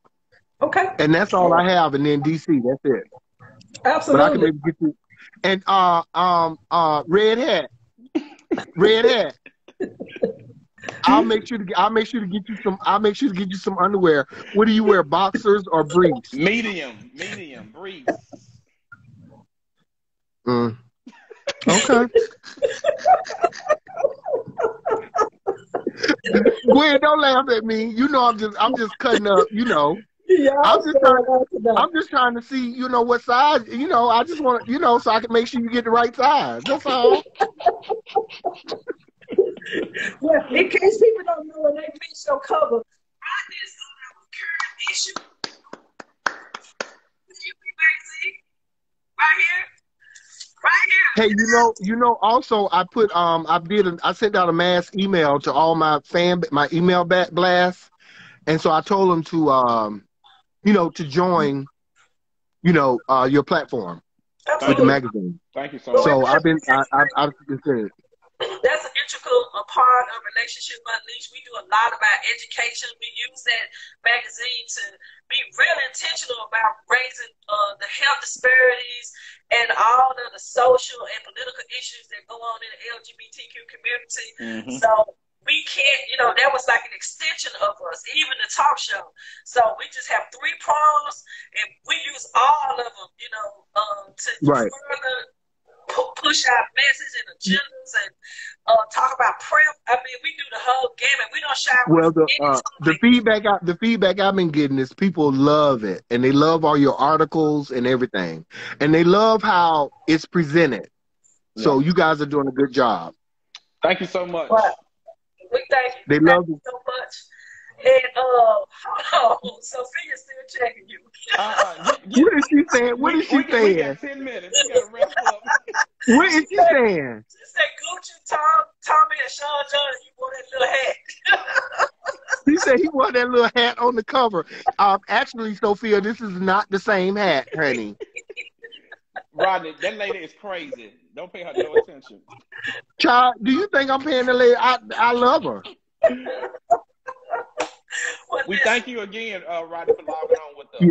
Okay. And that's all I have, and then DC. That's it. Absolutely. But I can maybe get you. And red hat. I'll make sure to get you some underwear. What do you wear, boxers or briefs? Medium briefs. Okay. Gwen, don't laugh at me. You know I'm just cutting up, you know. Yeah, I'm just trying to see, what size, I just want to, so I can make sure you get the right size. That's all. Well, in case people don't know when they miss your cover, Rodney is on our current issue. Right here. Hey, also I sent out a mass email to all my email blast, and so I told them to join, your platform with the magazine. Thank you so much. So I've considered. That's an integral part of Relationship Unleashed. We do a lot about education. We use that magazine to be really intentional about raising the health disparities and all of the social and political issues that go on in the LGBTQ community. Mm-hmm. So we can't, that was like an extension of us, even the talk show. So we just have 3 prongs, and we use all of them, to further push our message and agendas and talk about prep. I mean, we do the whole gamut. We don't shy away from the feedback I've been getting is people love it, and they love all your articles and everything, and they love how it's presented. Yeah. So you guys are doing a good job. Thank you so much. Well, we thank you. They love you so much. And Sophia's still checking you. What is she saying? What is she saying? We got 10 minutes. We got to wrap up. What is she saying? She said, Gucci, Tommy, and Sean John, you wore that little hat. He said he wore that little hat on the cover. Actually, Sophia, this is not the same hat, honey. Rodney, that lady is crazy. Don't pay her no attention. Child, do you think I'm paying the lady? I love her. We thank you again, Rodney, for logging on with us.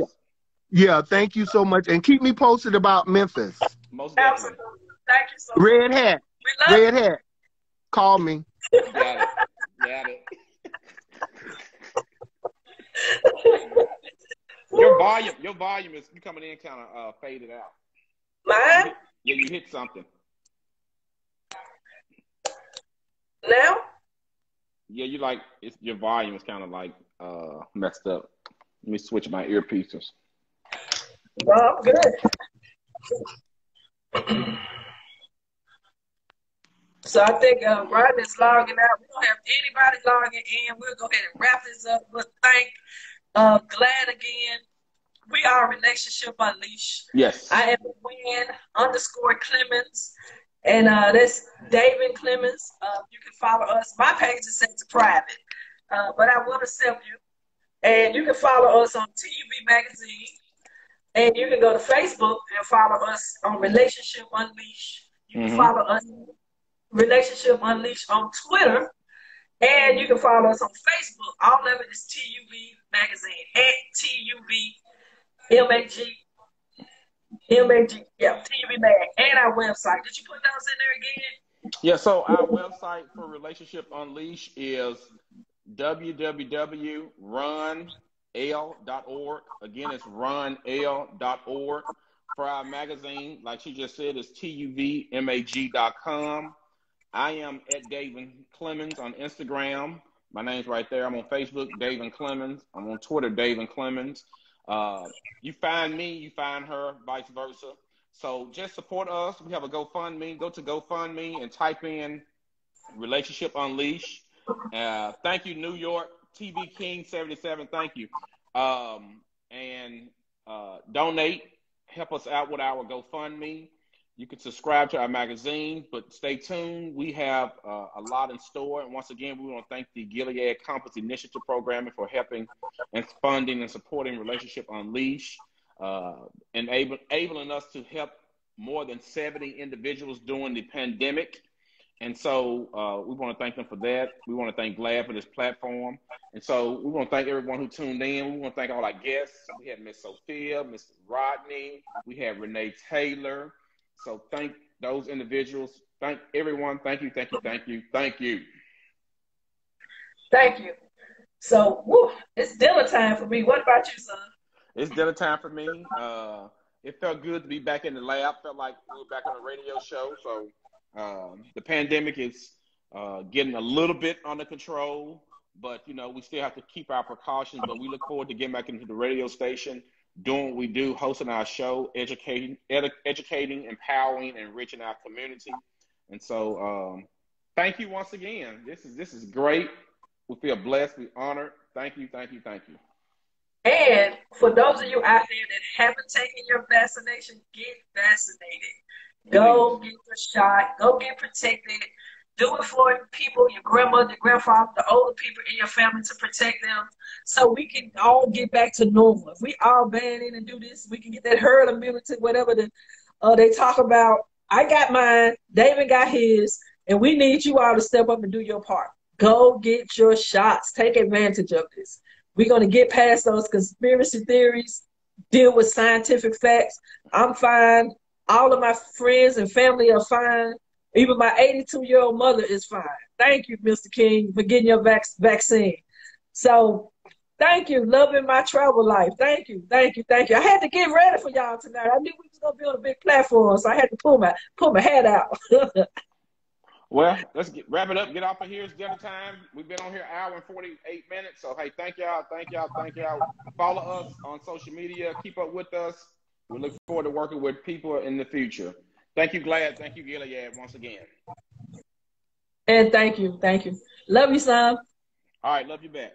Yeah, thank you so much. And keep me posted about Memphis. Most definitely. Thank you so much. Red hat. Red hat. Call me. Got it. Your volume is coming in kind of faded out. Mine? Yeah, you hit something. Now? Yeah, your volume is kind of like messed up. Let me switch my earpieces. Well, I'm good. So I think Rodney's logging out. We don't have anybody logging in. We'll go ahead and wrap this up. We'll thank GLAAD again. We are Relationship Unleashed. Yes. I am Gwen_Clemons. And that's Davin Clemons. You can follow us. My page is set to private, but I will accept you. And you can follow us on TUV Magazine. And you can go to Facebook and follow us on Relationship Unleashed. You can follow us Relationship Unleashed on Twitter. And you can follow us on Facebook. All of it is TUV Magazine at TUV MAG, TUV Mag, and our website. Did you put those in there again? Yeah, so our website for Relationship Unleashed is www.runl.org. Again, it's runl.org. For our magazine, like she just said, it's tuvmag.com. I am at Davin Clemons on Instagram. My name's right there. I'm on Facebook, Davin Clemons. I'm on Twitter, Davin Clemons. You find me, you find her, vice versa. So just support us. We have a GoFundMe. Go to GoFundMe and type in Relationship Unleashed. Thank you, New York TV King 77. Thank you. And donate. Help us out with our GoFundMe. You can subscribe to our magazine, but stay tuned. We have a lot in store. And once again, we want to thank the Gilead Compass Initiative Programming for helping and funding and supporting Relationship Unleashed, enabling us to help more than 70 individuals during the pandemic. And so we want to thank them for that. We want to thank GLAAD for this platform. And so we want to thank everyone who tuned in. We want to thank all our guests. We had Miss Sophia, Mr. Rodney. We had Renee Taylor. So thank those individuals. Thank everyone. Thank you, thank you, thank you, thank you. Thank you. So it's dinner time for me. What about you, son? It's dinner time for me. It felt good to be back in the lab. Felt like we were back on a radio show. So the pandemic is getting a little bit under control, but you know, we still have to keep our precautions. But we look forward to getting back into the radio station, doing what we do, hosting our show, educating, empowering, and enriching our community. And so, thank you once again. This is great. We feel blessed. We honored. Thank you, thank you, thank you. And for those of you out there that haven't taken your vaccination, get vaccinated. Go get the shot. Go get protected. Do it for people, your grandmother, your grandfather, the older people in your family, to protect them, so we can all get back to normal. If we all band in and do this, we can get that herd immunity, whatever they talk about. I got mine. David got his. And we need you all to step up and do your part. Go get your shots. Take advantage of this. We're going to get past those conspiracy theories, deal with scientific facts. I'm fine. All of my friends and family are fine. Even my 82-year-old mother is fine. Thank you, Mr. King, for getting your vaccine. So thank you. Loving my travel life. Thank you. Thank you. Thank you. I had to get ready for y'all tonight. I knew we was going to be on a big platform, so I had to pull my head out. Well, let's wrap it up. Get off of here. It's dinner time. We've been on here an hour and 48 minutes. So, hey, thank y'all. Thank y'all. Thank y'all. Follow us on social media. Keep up with us. We look forward to working with people in the future. Thank you, GLAAD. Thank you, Gilead, once again. And thank you. Thank you. Love you, son. All right. Love you back.